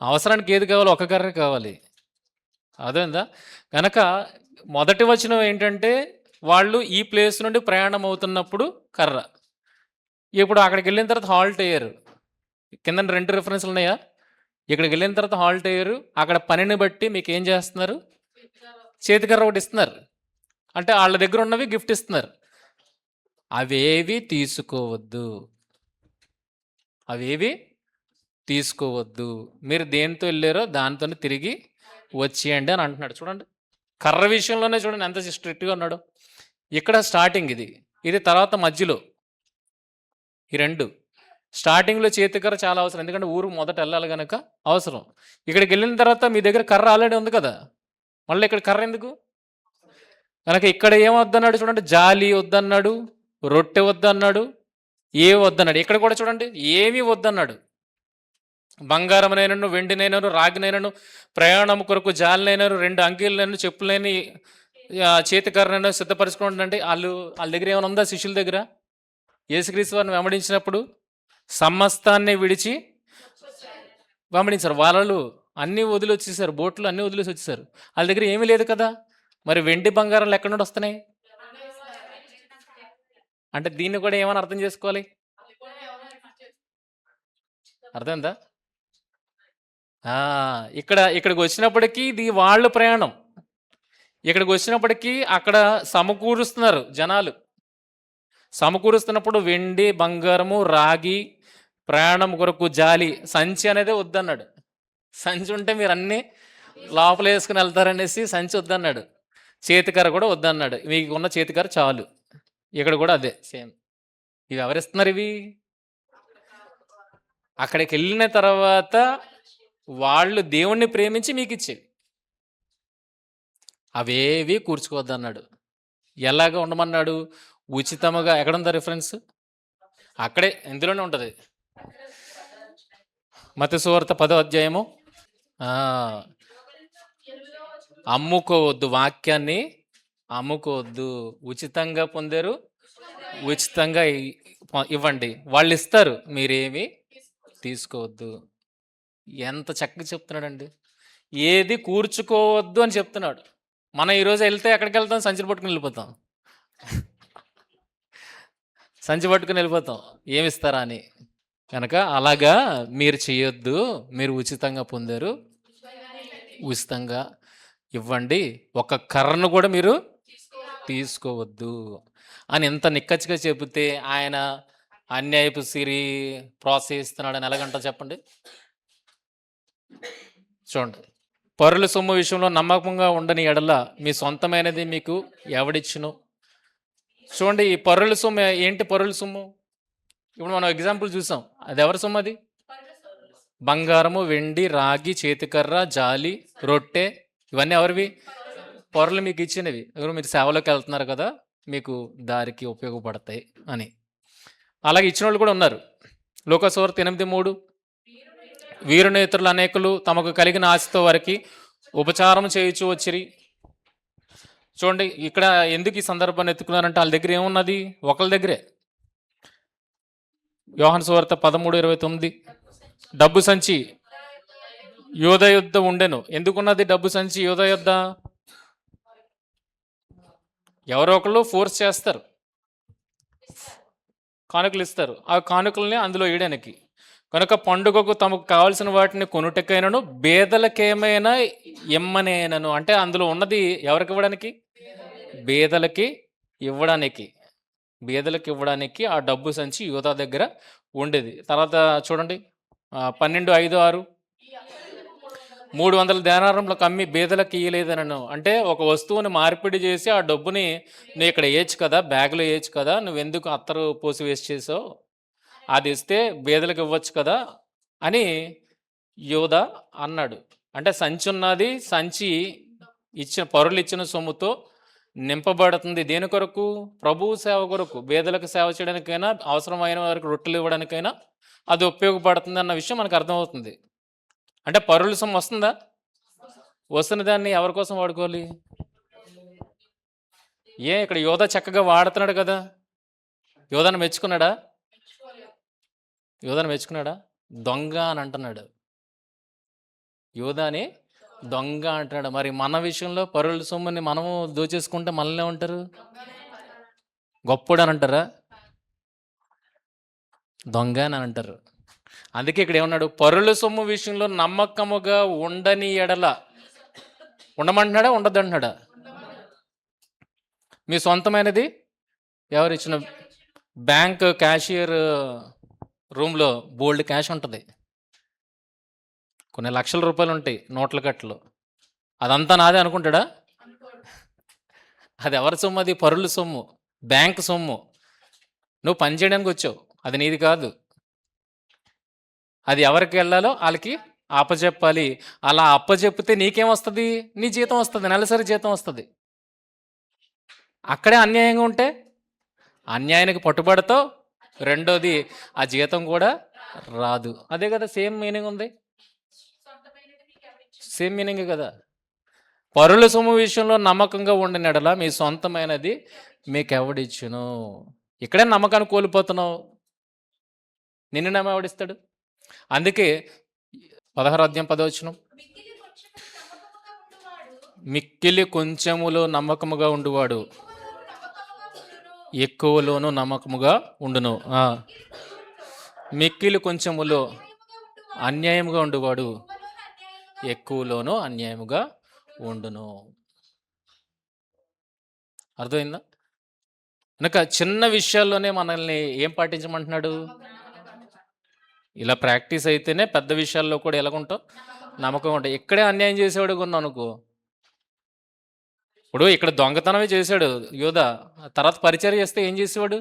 అవసరానికి ఏది కావాలో ఒక కర్రే కావాలి. అర్థమైందా? గనక మొదటి వచనం ఏంటంటే, వాళ్ళు ఈ ప్లేస్ నుండి ప్రయాణం అవుతున్నప్పుడు కర్ర. ఇప్పుడు అక్కడికెళ్ళిన తర్వాత హాల్ట్ అయ్యారు. కిందన 2 రిఫరెన్స్‌లు ఉన్నాయా? ఇక్కడికెళ్ళిన తర్వాత హాల్ట్ అయ్యారు. అక్కడ పనిని బట్టి మీకేం చేస్తున్నారు? చేతికర్ర ఒకటి ఇస్తున్నారు. అంటే ఆళ్ళ దగ్గర ఉన్నవి గిఫ్ట్ ఇస్తున్నారు. అవేవి తీసుకోవద్దు. అవేవి తీసుకోవద్దు. మీరు దేనితో ఎళ్లారో దానితోనే తిరిగి వచ్చేయండి అని అంటున్నాడు. చూడండి. కర్ర విషయంలోనే చూడండి ఎంత స్ట్రిక్ట్‌గా ఉన్నాడో. ఇక్కడ స్టార్టింగ్ ఇది. ఇది తర్వాత మధ్యలో. ఈ 2. స్టార్టింగ్‌లో చేతికర్ర చాలా అవసరం. ఎందుకంటే ఊరు మొదట ఎళ్ళాలి గనక అవసరం. ఇక్కడికెళ్ళిన తర్వాత మీ దగ్గర కర్ర ఆల్రెడీ ఉంది కదా! మళ్ళీ ఇక్కడ కర్ర ఎందుకు? కనుక ఇక్కడ ఏమొద్దన్నాడు చూడండి. జాలి వద్దన్నాడు. రొట్టె వద్దన్నాడు. ఏవి వద్దన్నాడు. ఇక్కడ కూడా చూడండి. ఏమీ వద్దన్నాడు. బంగారమునైనను, వెండినైనను, రాగినైనను, ప్రయాణము కొరకు జాలినైనను, 2 అంగీలనైనను, చెప్పులైన చేతికర్రనైనా సిద్ధపరచుకోండి అంటే వాళ్ళ దగ్గర ఏమైనా ఉందా శిష్యుల దగ్గర? యేసుక్రీస్తు వారిని వెంబడించినప్పుడు సమస్తాన్ని విడిచి వెంబడించారు. వాళ్ళు అన్నీ వదిలొచ్చేసారు. బోట్లు అన్నీ వదిలేసి వచ్చేసారు. వాళ్ళ దగ్గర ఏమీ లేదు కదా! మరి వెండి బంగారాలు ఎక్కడి నుండి వస్తున్నాయి? అంటే దీన్ని కూడా ఏమని అర్థం చేసుకోవాలి? అర్థమైందా? ఇక్కడికి వచ్చినప్పటికీ ఇది వాళ్ళ ప్రయాణం. ఇక్కడికి వచ్చినప్పటికీ అక్కడ సమకూరుస్తున్నారు జనాలు. సమకూరుస్తున్నప్పుడు వెండి, బంగారము, రాగి, ప్రయాణం కొరకు జాలి, సంచి అనేదే వద్దన్నాడు. సంచి ఉంటే మీరు అన్నీ లోపల వేసుకుని వెళ్తారనేసి సంచి వద్దన్నాడు. చేతికర్ర కూడా వద్దన్నాడు. మీకు ఉన్న చేతికర్ర చాలు. ఇక్కడ కూడా అదే సేమ్. ఇవి ఎవరిస్తున్నారు ఇవి? అక్కడికి వెళ్ళిన తర్వాత వాళ్ళు దేవుణ్ణి ప్రేమించి మీకు ఇచ్చేవి. అవేవి కూర్చుకోవద్దన్నాడు. ఎలాగ ఉండమన్నాడు? ఉచితముగా. ఎక్కడుందా రిఫరెన్స్? అక్కడే ఇందులోనే ఉంటుంది. మత్తయి సువార్త 10వ అధ్యాయము. అమ్ముకోవద్దు. వాక్యాన్ని అమ్ముకోవద్దు. ఉచితంగా పొందారు, ఉచితంగా ఇవ్వండి. వాళ్ళు ఇస్తారు, మీరేమి తీసుకోవద్దు. ఎంత చక్కగా చెప్తున్నాడండి. ఏది కూర్చుకోవద్దు అని చెప్తున్నాడు. మనం ఈరోజు వెళ్తే ఎక్కడికి వెళ్తాం? సంచులు పట్టుకుని వెళ్ళిపోతాం. సంచి పట్టుకుని వెళ్ళిపోతాం ఏమిస్తారా అని. కనుక అలాగా మీరు చేయొద్దు. మీరు ఉచితంగా పొందారు, ఉచితంగా ఇవ్వండి. ఒక కర్రను కూడా మీరు తీసుకోవద్దు అని ఎంత నిక్కచ్చిగా చెబితే ఆయన అన్యాయపు సిరి ప్రోత్సహిస్తున్నాడని ఎలాగంటా చెప్పండి. చూడండి. పరుల సొమ్ము విషయంలో నమ్మకంగా ఉండని ఎడల మీ సొంతమైనది మీకు ఎవడిచ్చును? చూడండి, ఈ పరుల సొమ్ము ఏంటి? పరుల సొమ్ము ఇప్పుడు మనం ఎగ్జాంపుల్ చూసాం. అది ఎవరి సొమ్ము? అది బంగారము, వెండి, రాగి, చేతికర్ర, జాలి, రొట్టె, ఇవన్నీ ఎవరివి? పరులు మీకు ఇచ్చినవి. ఎవరు? మీరు సేవలోకి వెళ్తున్నారు కదా, మీకు దారికి ఉపయోగపడతాయి అని. అలాగే ఇచ్చిన వాళ్ళు కూడా ఉన్నారు. లూకా సువార్త 8:3 వీరునేతరులు అనేకులు తమకు కలిగిన ఆశతో వారికి ఉపచారం చేయుచు వచ్చిరి. చూడండి ఇక్కడ ఎందుకు ఈ సందర్భాన్ని ఎత్తుకున్నారంటే వాళ్ళ దగ్గర ఏమున్నది? ఒకళ్ళ దగ్గరే. యోహాను సువార్త 13:29 డబ్బు సంచి యోధ యుద్ధ ఉండెను. ఎందుకున్నది డబ్బు సంచి యోధ యుద్ధ? ఎవరో ఒకళ్ళు ఫోర్స్ చేస్తారు, కానుకలు ఇస్తారు. ఆ కానుకల్ని అందులో వేయడానికి. కనుక పండుగకు తమకు కావలసిన వాటిని కొనుటకైనను బేదలకేమైనా ఇమ్మనేనను. అంటే అందులో ఉన్నది ఎవరికి ఇవ్వడానికి? బేదలకి ఇవ్వడానికి. బేదలకు ఇవ్వడానికి ఆ డబ్బు సంచి యూదా దగ్గర ఉండేది. తర్వాత చూడండి 12:5-6 300 దేనారంలకు అమ్మి బేదలకు ఇయ్యలేదనను. అంటే ఒక వస్తువుని మార్పిడి చేసి ఆ డబ్బుని నువ్వు ఇక్కడ వేయచ్చు కదా, బ్యాగ్లో వేయచ్చు కదా, నువ్వెందుకు అత్తరు పోసి వేస్ట్ చేసావు, అది ఇస్తే బేదలకు ఇవ్వచ్చు కదా అని యోధా అన్నాడు. అంటే సంచి ఉన్నది, సంచి ఇచ్చిన పరులు ఇచ్చిన సొమ్ముతో నింపబడుతుంది. దేని కొరకు? ప్రభువు సేవ కొరకు, బేదలకు సేవ చేయడానికైనా, అవసరమైన వారికి రొట్టెలు ఇవ్వడానికైనా అది ఉపయోగపడుతుంది అన్న విషయం మనకు అర్థమవుతుంది. అంటే పరుల సొమ్ము వస్తుందా? వస్తున్న దాన్ని ఎవరి కోసం వాడుకోవాలి? ఇక్కడ యోధ చక్కగా వాడుతున్నాడు కదా, యోధాను మెచ్చుకున్నాడా? యోధాను మెచ్చుకున్నాడా? దొంగ అని అంటున్నాడు. యోధాని దొంగ అంటున్నాడు. మరి మన విషయంలో పరుల సొమ్ముని మనము దోచేసుకుంటే మనల్ని ఉంటారు? గొప్పడు అని అంటారా? దొంగ అని అంటారు. అందుకే ఇక్కడ ఏమన్నాడు? పరుల సొమ్ము విషయంలో నమ్మకముగా ఉండని ఎడల. ఉండమంటున్నాడా, ఉండద్దంటున్నాడా? మీ సొంతమైనది ఎవరిచ్చిన? బ్యాంక్ క్యాషియర్ రూమ్లో బోల్డ్ క్యాష్ ఉంటుంది, కొన్ని లక్షల రూపాయలు ఉంటాయి నోట్ల కట్టలు. అదంతా నాదే అనుకుంటాడా? అది ఎవరి సొమ్ము? అది పరుల సొమ్ము, బ్యాంక్ సొమ్ము. నువ్వు పని చేయడానికి వచ్చావు, అది నీది కాదు. అది ఎవరికి వెళ్ళాలో వాళ్ళకి అప్పచెప్పాలి. అలా అప్పచెప్పితే నీకేమొస్తుంది? నీ జీతం వస్తుంది, నెలసరి జీతం వస్తుంది. అక్కడే అన్యాయంగా ఉంటే అన్యాయానికి పట్టుబడతావు. రెండోది ఆ జీతం కూడా రాదు. అదే కదా, సేమ్ మీనింగ్ ఉంది, సేమ్ మీనింగ్ కదా. పరుల సొమ్ము విషయంలో నమ్మకంగా ఉండిన ఎడల మీ సొంతమైనది మీకు ఎవడిచ్చును. ఇక్కడే నమ్మకాన్ని కోల్పోతున్నావు, నిన్ను నమ్మేవాడిస్తాడు. అందుకే 16:10 మిక్కిలి కొంచెములో నమ్మకముగా ఉండువాడు ఎక్కువలోనూ నమ్మకముగా ఉండును. మిక్కిలి కొంచెములో అన్యాయముగా ఉండువాడు ఎక్కువలోనూ అన్యాయముగా ఉండును. అర్థమైందా? కనుక చిన్న విషయాల్లోనే మనల్ని ఏం పాటించమంటున్నాడు? ఇలా ప్రాక్టీస్ అయితేనే పెద్ద విషయాల్లో కూడా ఎలాగుంటావు? నమ్మకం ఉంటాయి. ఇక్కడే అన్యాయం చేసేవాడు కొన్నావు అనుకో. ఇప్పుడు ఇక్కడ దొంగతనమే చేశాడు యోధ, తర్వాత పరిచర్య చేస్తే ఏం చేసేవాడు?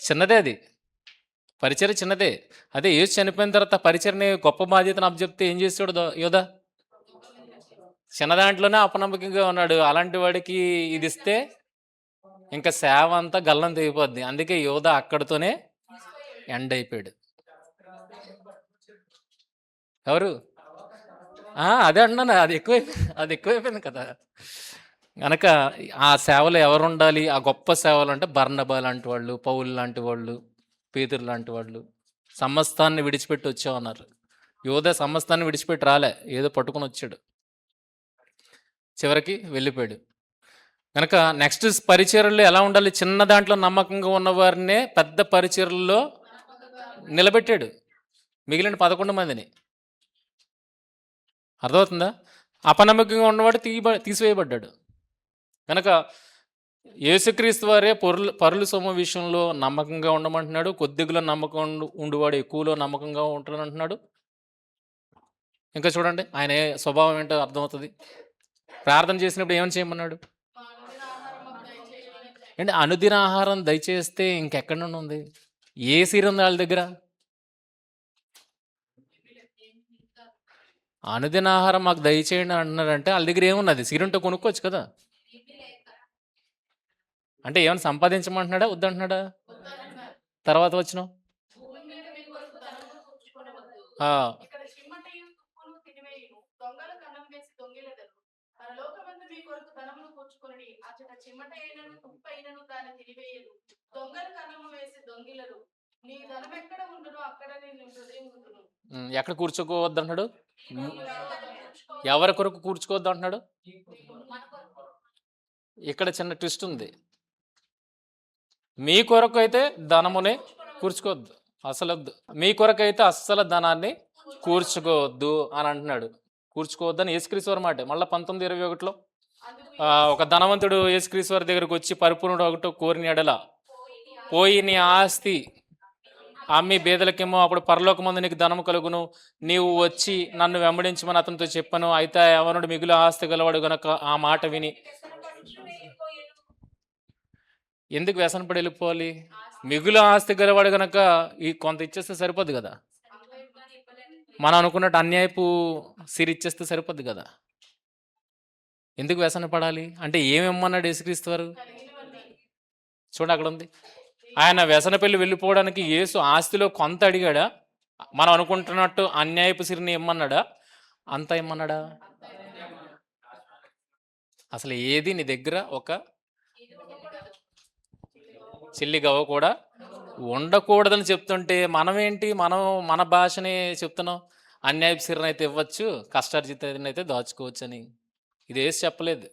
చిన్నదే అది, పరిచర్య చిన్నదే. అదే యేసు చనిపోయిన తర్వాత పరిచర్ని గొప్ప బాధ్యతను అప్పచెప్తే ఏం చేసేవాడు యోధ? చిన్న దాంట్లోనే అపనమ్మకంగా ఉన్నాడు. అలాంటి వాడికి ఇది ఇస్తే ఇంకా సేవ అంతా గల్లం తెగిపోద్ది. అందుకే యోధ అక్కడితోనే ఎండ్ అయిపోయాడు. ఎవరు? అదే అంటున్నాను, అది ఎక్కువైపోయింది కదా. కనుక ఆ సేవలు ఎవరు ఉండాలి? ఆ గొప్ప సేవలు అంటే బర్నబా లాంటి వాళ్ళు, పౌలు లాంటి వాళ్ళు, పేతురు లాంటి వాళ్ళు సమస్తాన్ని విడిచిపెట్టి వచ్చామన్నారు. యోధ సమస్తాన్ని విడిచిపెట్టి రాలే, ఏదో పట్టుకుని వచ్చాడు, చివరికి వెళ్ళిపోయాడు. కనుక నెక్స్ట్ పరిచర్యల్లో ఎలా ఉండాలి? చిన్న దాంట్లో నమ్మకంగా ఉన్నవారినే పెద్ద పరిచర్యల్లో నిలబెట్టాడు, మిగిలిన 11 మందిని. అర్థమవుతుందా? అపనమ్మకంగా ఉన్నవాడు తీసివేయబడ్డాడు. కనుక యేసుక్రీస్తు వారే పరుల సొమ్ము విషయంలో నమ్మకంగా ఉండమంటున్నాడు. కొద్దిగా నమ్మకం ఉండువాడు ఎక్కువలో నమ్మకంగా ఉంటాడంటున్నాడు. ఇంకా చూడండి ఆయన స్వభావం ఏంటో అర్థమవుతుంది. ప్రార్థన చేసినప్పుడు ఏమని చేయమన్నాడు? అంటే అనుదిన ఆహారం దయచేస్తే ఇంకెక్కడి నుండి ఉంది? ఏ సీర ఉంది వాళ్ళ దగ్గర? అనుదిన ఆహారం మాకు దయచేయండి అంటున్నారంటే వాళ్ళ దగ్గర ఏమున్నది? సీరుంటే కొనుక్కోవచ్చు కదా. అంటే ఏమైనా సంపాదించమంటున్నాడా, వద్దంటున్నాడా? తర్వాత వచ్చిన చిమ్మట అయినను తుప్పు అయినను దాన్ని తిరివేయదు. దొంగలు కన్నము వేసి దొంగిలరు. నీ ధనం ఎక్కడ ఉండునో అక్కడ నీ హృదయం ఉండును. ఎక్కడ కూర్చోకోవద్దు అంటున్నాడు? కూర్చుకోవద్దు. ఎవరి కొరకు కూర్చుకోవద్దు అంటున్నాడు? మన కొరకు. ఇక్కడ చిన్న ట్విస్ట్ ఉంది. మీ కొరకు అయితే ధనమునే కూర్చుకోవద్దు, అసలు వద్దు. మీ కొరకు అయితే అస్సలు ధనాన్ని కూర్చుకోవద్దు అని అంటున్నాడు. కూర్చుకోవద్దని యేసుక్రీస్తు మాట. మళ్ళీ 19:21లో ఒక ధనవంతుడు యేసుక్రీస్తు వారి దగ్గరకు వచ్చి పరిపూర్ణుడు ఒకటో కోరిన ఎడల పోయి నీ ఆస్తి అమ్మి బేదలకేమో అప్పుడు పరలోకమందు నీకు ధనము కలుగును, నీవు వచ్చి నన్ను వెంబడించమని అతనితో చెప్పను. అయితే ఎవనుడు మిగులు ఆస్తి గలవాడు గనక ఆ మాట విని ఎందుకు వ్యసనపడి వెళ్ళిపోవాలి? మిగులు ఆస్తి గలవాడు గనక ఈ కొంత ఇచ్చేస్తే సరిపోద్ది కదా. మనం అనుకున్నట్టు అన్యాయపు సిరి ఇచ్చేస్తే సరిపోద్ది కదా. ఎందుకు వ్యసన పడాలి అంటే ఏమిమ్మన్నాడు యేసుక్రీస్తు వారు? చూడండి అక్కడ ఉంది. ఆయన వ్యసన పెళ్లి వెళ్ళిపోవడానికి యేసు ఆస్తిలో కొంత అడిగాడా? మనం అనుకుంటున్నట్టు అన్యాయపు సిరిని ఇమ్మన్నాడా? అంత ఇమ్మన్నాడా? అసలు ఏది నీ దగ్గర ఒక చిల్లి గవ్వ కూడా ఉండకూడదని చెప్తుంటే మనమేంటి, మనం మన భాషనే చెప్తున్నాం. అన్యాయపు సిరిని అయితే ఇవ్వచ్చు, కష్టార్జితాన్ని అయితే దాచుకోవచ్చు అని. ఇది ఏసి చెప్పలేదు,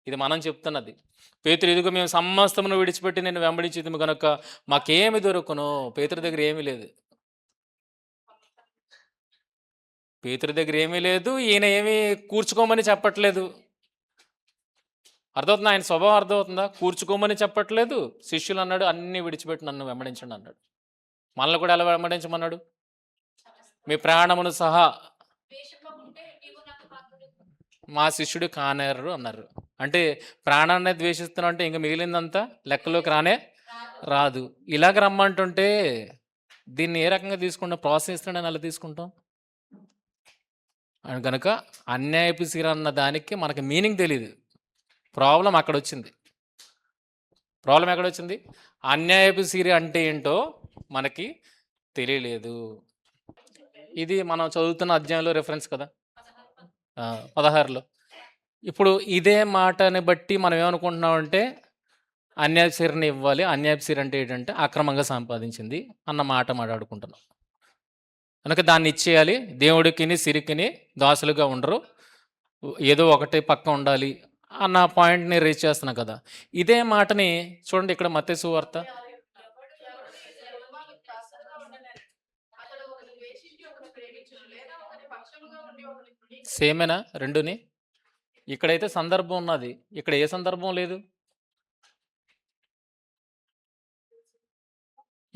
ఇది మనం చెప్తున్నది. పేతురు ఇదిగో మేము సమస్తమును విడిచిపెట్టి నేను వెంబడించేది కనుక మాకేమి దొరుకును. పేతురు దగ్గర ఏమీ లేదు, పేతురు దగ్గర ఏమీ లేదు. ఈయన ఏమీ కూర్చుకోమని చెప్పట్లేదు. అర్థమవుతుందా? ఆయన స్వభావం అర్థమవుతుందా? కూర్చుకోమని చెప్పట్లేదు. శిష్యులు అన్నాడు అన్నీ విడిచిపెట్టి నన్ను వెంబడించండి అన్నాడు. మనల్ని కూడా ఎలా వెంబడించమన్నాడు? మీ ప్రాణమును సహా మా శిష్యుడు కానేరు అన్నారు. అంటే ప్రాణాన్ని ద్వేషిస్తున్నాం అంటే ఇంకా మిగిలిందంతా లెక్కలోకి రాదు. ఇలాగ రమ్మంటుంటే దీన్ని ఏ రకంగా తీసుకుంటాం? ప్రోత్సహిస్తున్నాడని అలా తీసుకుంటాం. కనుక అన్యాయపు సిరి అన్న దానికి మనకి మీనింగ్ తెలియదు. ప్రాబ్లం అక్కడ వచ్చింది. ప్రాబ్లం ఎక్కడొచ్చింది? అన్యాయపు సిరి అంటే ఏంటో మనకి తెలియలేదు. ఇది మనం చదువుతున్న అధ్యాయంలో రెఫరెన్స్ కదా, 16లో. ఇప్పుడు ఇదే మాటని బట్టి మనం ఏమనుకుంటున్నామంటే అన్యాయపు సిరిని ఇవ్వాలి. అన్యాయపు సిరి అంటే ఏంటంటే అక్రమంగా సంపాదించింది అన్న మాట మాట్లాడుకుంటున్నాం. కనుక దాన్ని ఇచ్చేయాలి. దేవుడికిని సిరికిని దాసులుగా ఉండరు, ఏదో ఒకటి పక్క ఉండాలి అన్న పాయింట్ని రీచ్ చేస్తున్నాం కదా. ఇదే మాటని చూడండి ఇక్కడ మత్తయి సువార్త సేమేనా రెండుని? ఇక్కడైతే సందర్భం ఉన్నది, ఇక్కడ ఏ సందర్భం లేదు.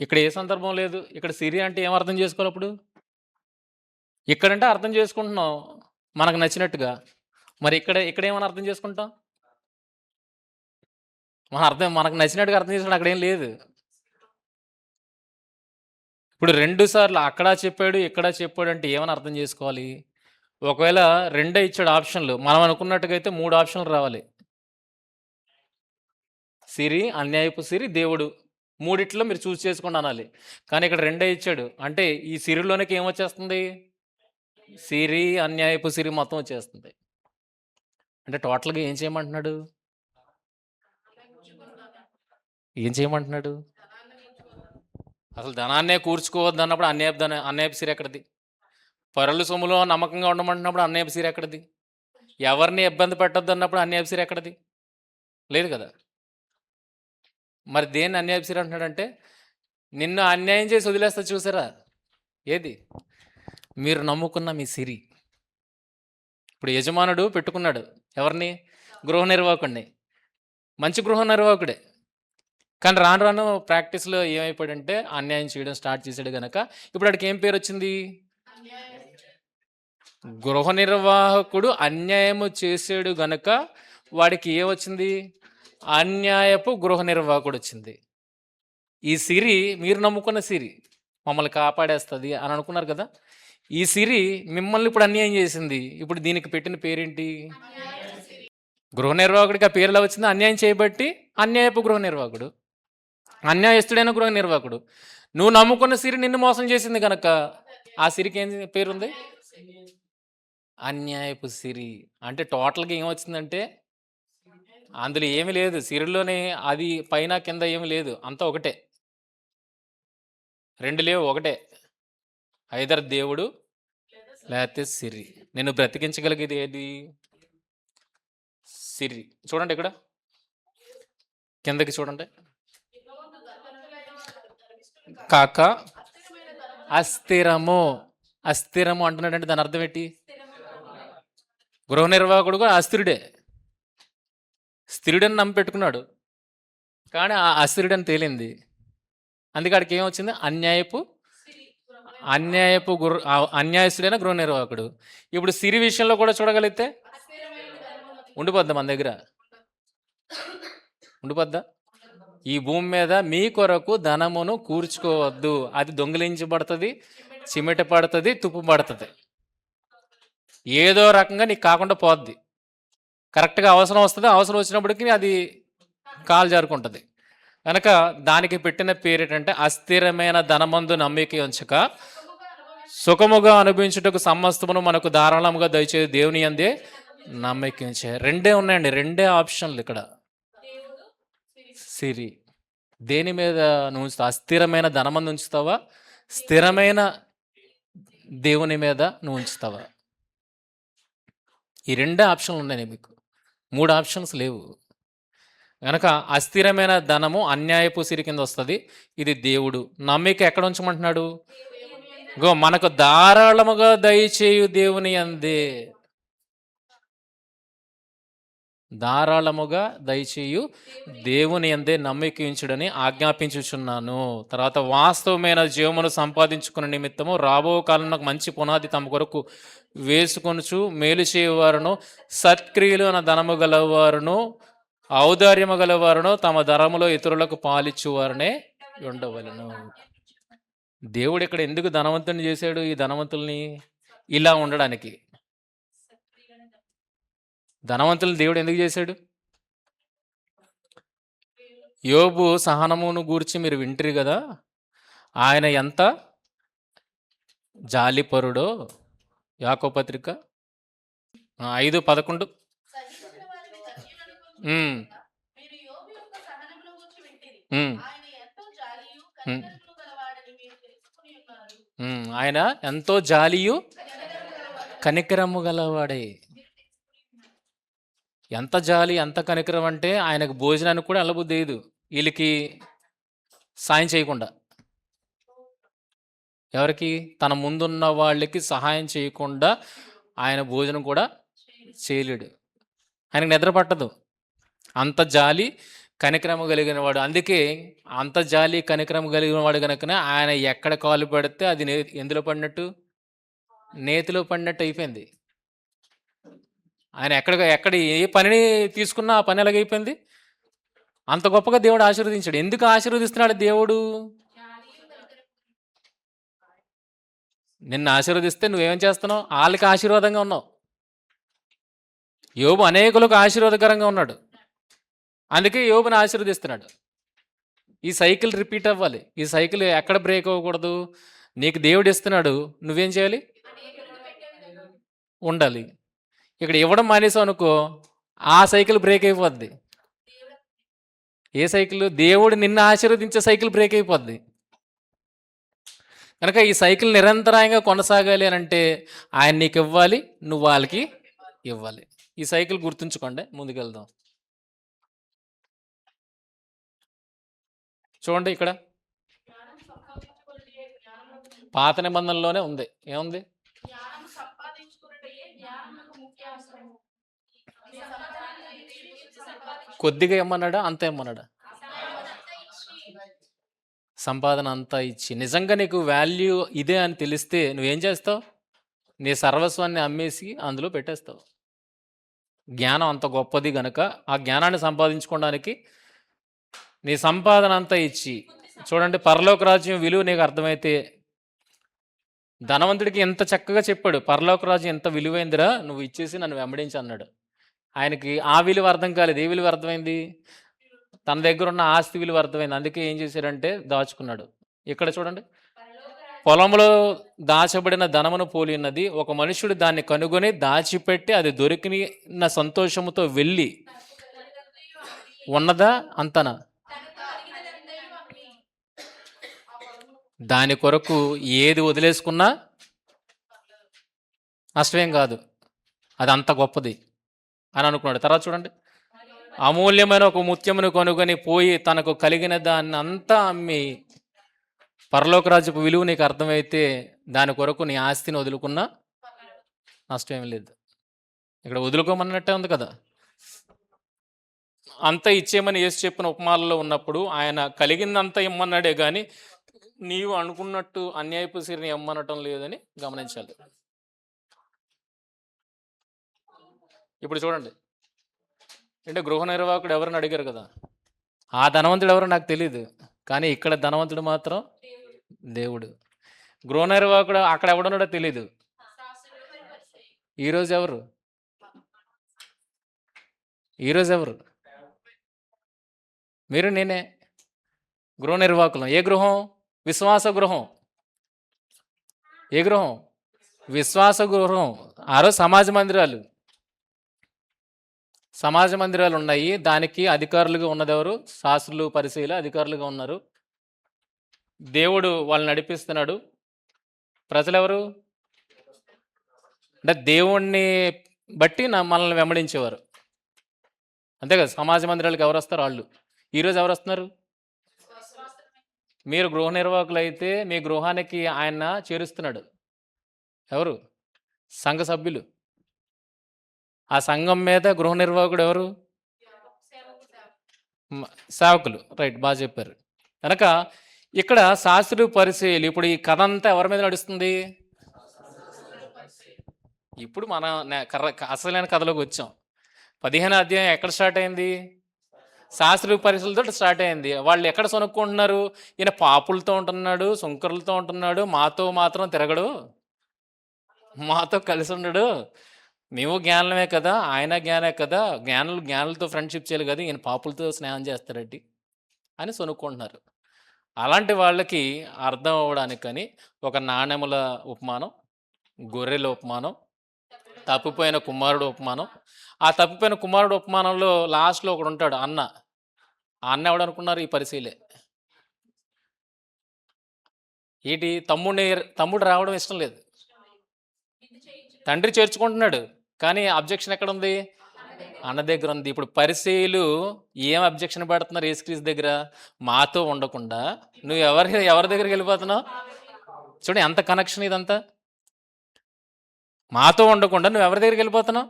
ఇక్కడ ఏ సందర్భం లేదు. ఇక్కడ సిరి అంటే ఏం అర్థం చేసుకోవాలి అప్పుడు? ఇక్కడంటే అర్థం చేసుకుంటున్నాం మనకు నచ్చినట్టుగా. మరి ఇక్కడ ఏమని అర్థం చేసుకుంటాం? మనకు నచ్చినట్టుగా అర్థం చేసుకుంటాం. అక్కడ ఏం లేదు. ఇప్పుడు 2 సార్లు అక్కడ చెప్పాడు ఇక్కడ చెప్పాడు అంటే ఏమని అర్థం చేసుకోవాలి? ఒకవేళ 2 ఇచ్చాడు ఆప్షన్లు, మనం అనుకున్నట్టుగా అయితే 3 ఆప్షన్లు రావాలి. సిరి, అన్యాయపు సిరి, దేవుడు, మూడిట్లో మీరు చూస్ చేసుకోండి అనాలి. కానీ ఇక్కడ 2 ఇచ్చాడు అంటే ఈ సిరిలోనికి ఏమొచ్చేస్తుంది? సిరి, అన్యాయపు సిరి మొత్తం వచ్చేస్తుంది. అంటే టోటల్గా ఏం చేయమంటున్నాడు? అసలు ధనాన్నే కూర్చుకోవద్దు అన్నప్పుడు అన్యాయపు సిరి ఎక్కడిది? పరుల సొమ్ములో నమ్మకంగా ఉండమంటున్నప్పుడు అన్యాయపు సిరి ఎక్కడిది? ఎవరిని ఇబ్బంది పెట్టద్దు అన్నప్పుడు అన్యాయపు సిరి ఎక్కడిది? లేదు కదా. మరి దేన్ని అన్యాయపు సిరి అంటున్నాడంటే నిన్ను అన్యాయం చేసి వదిలేస్తా చూసారా, ఏది? మీరు నమ్ముకున్న మీ సిరి. ఇప్పుడు యజమానుడు పెట్టుకున్నాడు ఎవరిని? గృహ నిర్వాహకుడిని. మంచి గృహ నిర్వాహకుడే, కానీ రాను రాను ప్రాక్టీస్లో ఏమైపోయాడంటే అన్యాయం చేయడం స్టార్ట్ చేశాడు కనుక ఇప్పుడు వాడికి ఏం పేరు వచ్చింది? గృహ నిర్వాహకుడు అన్యాయము చేసాడు గనక వాడికి ఏమొచ్చింది? అన్యాయపు గృహ నిర్వాహకుడు వచ్చింది. ఈ సిరి మీరు నమ్ముకున్న సిరి మమ్మల్ని కాపాడేస్తుంది అని అనుకున్నారు కదా. ఈ సిరి మిమ్మల్ని ఇప్పుడు అన్యాయం చేసింది. ఇప్పుడు దీనికి పెట్టిన పేరేంటి? గృహ నిర్వాహకుడికి ఆ పేరులో వచ్చింది. అన్యాయం చేయబట్టి అన్యాయపు గృహ నిర్వాహకుడు, అన్యాయస్తుడైన గృహ నిర్వాహకుడు. నువ్వు నమ్ముకున్న సిరి నిన్ను మోసం చేసింది కనుక ఆ సిరికి ఏం పేరుంది? అన్యాయపు సిరి. అంటే టోటల్గా ఏమొచ్చిందంటే అందులో ఏమీ లేదు. సిరిలోనే అది పైన కింద ఏమి లేదు. అంతా ఒకటే. 2 లేవు, ఒకటే. ఐదర్ దేవుడు లేదా లేకపోతే సిరి. నిన్ను బ్రతికించగలిగేది ఏది? సిరి. చూడండి ఇక్కడ కిందకి చూడండి. ధనవంతు ధనవంతులైన వారు ధర్మిష్ఠులు కాక అస్థిరమైన ధనము అస్థిరము. అస్థిరము అంటున్నాడంటే దాని అర్థం ఏంటి? గృహ నిర్వాహకుడు కూడా అస్థిరుడే. స్థిరుడని నమ్మి పెట్టుకున్నాడు, కానీ ఆ అస్థిరుడని తేలింది. అందుకే ఆడికి ఏమొచ్చింది? అన్యాయస్తుడైన గృహ నిర్వాహకుడు. ఇప్పుడు సిరి విషయంలో కూడా చూడగలిగితే అస్థిరమైన ధనము ఉండిపోద్దా మన దగ్గర? ఉండిపోద్దా? ఈ భూమి మీద మీ కొరకు ధనమును కూర్చుకోవద్దు, అది దొంగిలించబడుతుంది, చిమిట పడుతుంది, తుప్పు పడుతుంది, ఏదో రకంగా నీకు కాకుండా పోద్ది. కరెక్ట్గా అవసరం వస్తుంది, అవసరం వచ్చినప్పటికీ అది కాలు జారుకుంటుంది. కనుక దానికి పెట్టిన పేరు ఏంటంటే అస్థిరమైన ధనమందు నమ్మిక ఉంచక సుఖముగా అనుభవించుటకు సమస్తమును మనకు ధారాళముగా దయచేది దేవుని అందే నమ్మిక ఉంచే. రెండే ఉన్నాయండి, రెండే ఆప్షన్లు ఇక్కడ. దేవుడు సిరి. దేని మీద నువ్వు ఉంచుతావు? అస్థిరమైన ధనమందు ఉంచుతావా, స్థిరమైన దేవుని మీద నువ్వు ఉంచుతావా? ఈ రెండే ఆప్షన్లు ఉన్నాయి మీకు, 3 ఆప్షన్స్ లేవు. కనుక అస్థిరమైన ధనము అన్యాయపు సిరి కింద వస్తుంది. ఇది దేవుడు. నమ్మిక ఎక్కడ ఉంచమంటున్నాడు? గో మనకు ధారాళముగా దయచేయు దేవుని అందే. ధారాళముగా దయచేయు దేవుని అందే నమ్మిక ఉంచుడని ఆజ్ఞాపించుచున్నాను. తర్వాత వాస్తవమైన జీవమును సంపాదించుకున్న నిమిత్తము రాబో కాలంలో మంచి పునాది తమ కొరకు వేసుకొనుచు మేలు చేయవారును సత్క్రియలు అన్న ధనము గలవారును ఔదార్యము గలవారును తమ ధరములో ఇతరులకు పాలిచ్చువారనే ఉండవలను. దేవుడు ఇక్కడ ఎందుకు ధనవంతుని చేశాడు? ఈ ధనవంతుల్ని ఇలా ఉండడానికి. ధనవంతుల్ని దేవుడు ఎందుకు చేశాడు? యోబు సహనమును గూర్చి మీరు వింటారు కదా, ఆయన ఎంత జాలిపరుడో. యాకోబు పత్రిక 5:11. సహించిన వారిని ధన్యులనుకొనుచు ఉమ్, మీరు యోబు యొక్క సహనమును గూర్చి వింటిరి. ఉమ్, ఆయన ఎంతో జాలియు కనికరమును గలవాడని మీరు తెలుసుకుని ఉన్నారు. ఆయన ఎంతో జాలియు కనికరము గలవాడు. కనికరము గలవాడే. ఎంత జాలి, ఎంత కనికరం అంటే ఆయనకు భోజనానికి కూడా వెళ్ళబుద్ధి లేదు వీళ్ళకి సాయం చేయకుండా. ఎవరికి? తన ముందున్న వాళ్ళకి సహాయం చేయకుండా ఆయన భోజనం కూడా చేయలేడు. ఆయనకు నిద్ర పట్టదు. అంత జాలి కనికరము కలిగిన వాడు. అందుకే అంత జాలి కనికరము కలిగిన వాడు కనుకనే ఆయన ఎక్కడ కాలు పెడితే అది ఎందులో పడినట్టు? నేతిలో పడినట్టు అయిపోయింది. ఆయన ఎక్కడ ఏ పనిని తీసుకున్నా ఆ పని ఎలాగైపోయింది? అంత గొప్పగా దేవుడు ఆశీర్వదించాడు. ఎందుకు ఆశీర్వదిస్తున్నాడు దేవుడు? నిన్ను ఆశీర్వదిస్తే నువ్వేం చేస్తున్నావు? వాళ్ళకి ఆశీర్వాదంగా ఉన్నావు. యోబు అనేకులకు ఆశీర్వాదకరంగా ఉన్నాడు, అందుకే యోబుని ఆశీర్వదిస్తున్నాడు. ఈ సైకిల్ రిపీట్ అవ్వాలి. ఈ సైకిల్ ఎక్కడ బ్రేక్ అవ్వకూడదు. నీకు దేవుడు ఇస్తున్నాడు, నువ్వేం చేయాలి? ఉండాలి. ఇక్కడ ఇవ్వడం మానేసావు అనుకో, ఆ సైకిల్ బ్రేక్ అయిపోద్ది. ఏ సైకిల్? దేవుడు నిన్ను ఆశీర్వదించే సైకిల్ బ్రేక్ అయిపోద్ది. కనుక ఈ సైకిల్ నిరంతరాయంగా కొనసాగాలి అని అంటే ఆయన నీకు ఇవ్వాలి, నువ్వు వాళ్ళకి ఇవ్వాలి. ఈ సైకిల్ గుర్తుంచుకోండి, ముందుకెళ్దాం. చూడండి ఇక్కడ జ్ఞానం సంపాదించుకొనుటయే జ్ఞానమునకు పాత నిబంధనలోనే ఉంది. ఏముంది? జ్ఞానం సంపాదించుకొనుటయే జ్ఞానమునకు ముఖ్య అవసరము. నీ సమాధానాన్ని దేని గురించి సంపాదించు? కొద్దిగా ఇమ్మన్నాడా, అంత ఇమ్మన్నాడా? సంపాదనంతా ఇచ్చి సంపాదన అంతా ఇచ్చి. నిజంగా నీకు వాల్యూ ఇదే అని తెలిస్తే నువ్వేం చేస్తావు? నీ సర్వస్వాన్ని అమ్మేసి అందులో పెట్టేస్తావు. జ్ఞానం అంత గొప్పది గనక ఆ జ్ఞానాన్ని సంపాదించుకోవడానికి నీ సంపాదన అంతా ఇచ్చి. చూడండి, పరలోక రాజ్యం విలువ నీకు అర్థమైతే, ధనవంతుడికి ఎంత చక్కగా చెప్పాడు, పరలోక రాజ్యం ఎంత విలువైందిరా, నువ్వు ఇచ్చేసి నన్ను వెంబడించి అన్నాడు. ఆయనకి ఆ విలువ అర్థం కాలేదు. ఏ విలువ అర్థమైంది? తన దగ్గర ఉన్న ఆస్తి విలువ అర్థమైంది. అందుకే ఏం చేశాడంటే దాచుకున్నాడు. ఇక్కడ చూడండి, పొలంలో దాచబడిన ధనమును పోలి ఉన్నది. ఒక మనుషుడు దాన్ని కనుగొని దాచిపెట్టి అది దొరికిన సంతోషముతో వెళ్ళి ఉన్నదా అంతనా? దాని కొరకు ఏది వదిలేసుకున్నా నష్టమేం కాదు, అది అంత గొప్పది అని అనుకున్నాడు. తర్వాత చూడండి, అమూల్యమైన ఒక ముత్యమును కొనుగొని పోయి తనకు కలిగిన దాన్ని అంతా అమ్మి, పరలోక రాజ్యపు విలువ నీకు అర్థమైతే దాని కొరకు నీ ఆస్తిని వదులుకున్నా నష్టమేం లేదు. ఇక్కడ వదులుకోమన్నట్టే ఉంది కదా. అంత ఇచ్చేయమని యేసు చెప్పిన ఉపమాలలో ఉన్నప్పుడు ఆయన కలిగిందంతా ఇమ్మన్నాడే కానీ నీవు అనుకున్నట్టు అన్యాయపు సిరిని ఇమ్మనటం లేదని గమనించాలి. ఇప్పుడు చూడండి, అంటే గృహ నిర్వాహకుడు ఎవరిని అడిగారు కదా, ఆ ధనవంతుడు ఎవరో నాకు తెలియదు, కానీ ఇక్కడ ధనవంతుడు మాత్రం దేవుడు. గృహ నిర్వాహకుడు అక్కడ ఎవడున్నాడో తెలీదు. ఈరోజు ఎవరు? ఈరోజు ఎవరు? మీరు నేనే గృహ నిర్వాహకులం. ఏ గృహం? విశ్వాస గృహం. ఏ గృహం? విశ్వాస గృహం. ఆరో సమాజ మందిరాలు. సమాజ మందిరాలు ఉన్నాయి. దానికి అధికారులుగా ఉన్నది ఎవరు? శాస్త్రులు, పరిశీలు అధికారులుగా ఉన్నారు. దేవుడు వాళ్ళని నడిపిస్తున్నాడు. ప్రజలెవరు? అంటే దేవుణ్ణి బట్టి మనల్ని వెంబడించేవారు, అంతే కదా. సమాజ మందిరాలకు ఎవరు వస్తారు? వాళ్ళు. ఈరోజు ఎవరు వస్తున్నారు? మీరు గృహ నిర్వాహకులు అయితే మీ గృహానికి ఆయన చేరుస్తున్నాడు. ఎవరు? సంఘ సభ్యులు. ఆ సంఘం మీద గృహ నిర్వాహకుడు ఎవరు? సేవకులు. రైట్, బాగా చెప్పారు. కనుక ఇక్కడ శాస్త్రులు, పరిశీలు. ఇప్పుడు ఈ కథ అంతా ఎవరి మీద నడుస్తుంది? ఇప్పుడు మన అసలైన కథలోకి వచ్చాం. 15వ అధ్యాయం ఎక్కడ స్టార్ట్ అయింది? శాస్త్రుల పరిశీలతో స్టార్ట్ అయింది. వాళ్ళు ఎక్కడ సొనుక్కుంటున్నారు? ఈయన పాపులతో ఉంటున్నాడు, సుంకరులతో ఉంటున్నాడు, మాతో మాత్రం తిరగడు, మాతో కలిసి ఉండడు, మేము జ్ఞానమే కదా, ఆయన జ్ఞానే కదా, జ్ఞానులతో ఫ్రెండ్షిప్ చేయాలి కదా, ఈయన పాపులతో స్నేహం చేస్తారండి అని సొనుక్కుంటున్నారు. అలాంటి వాళ్ళకి అర్థం అవ్వడానికని ఒక నాణెముల ఉపమానం, గొర్రెల ఉపమానం, తప్పిపోయిన కుమారుడు ఉపమానం. ఆ తప్పిపోయిన కుమారుడు ఉపమానంలో లాస్ట్లో ఒకడు ఉంటాడు, అన్న. ఆ అన్న ఎవడనుకున్నారు? ఈ పరిశీలే. ఏంటి? తమ్ముడు రావడం ఇష్టం లేదు, తండ్రి చేర్చుకుంటున్నాడు, కానీ అబ్జెక్షన్ ఎక్కడ ఉంది? అన్న దగ్గర ఉంది. ఇప్పుడు పరిశీలు ఏం అబ్జెక్షన్ పెడుతున్నారు యేసుక్రీస్తు దగ్గర? మాతో ఉండకుండా నువ్వు ఎవరి దగ్గరికి వెళ్ళిపోతున్నావు? చూడండి ఎంత కనెక్షన్ ఇదంతా. మాతో ఉండకుండా నువ్వు ఎవరి దగ్గరికి వెళ్ళిపోతున్నావు?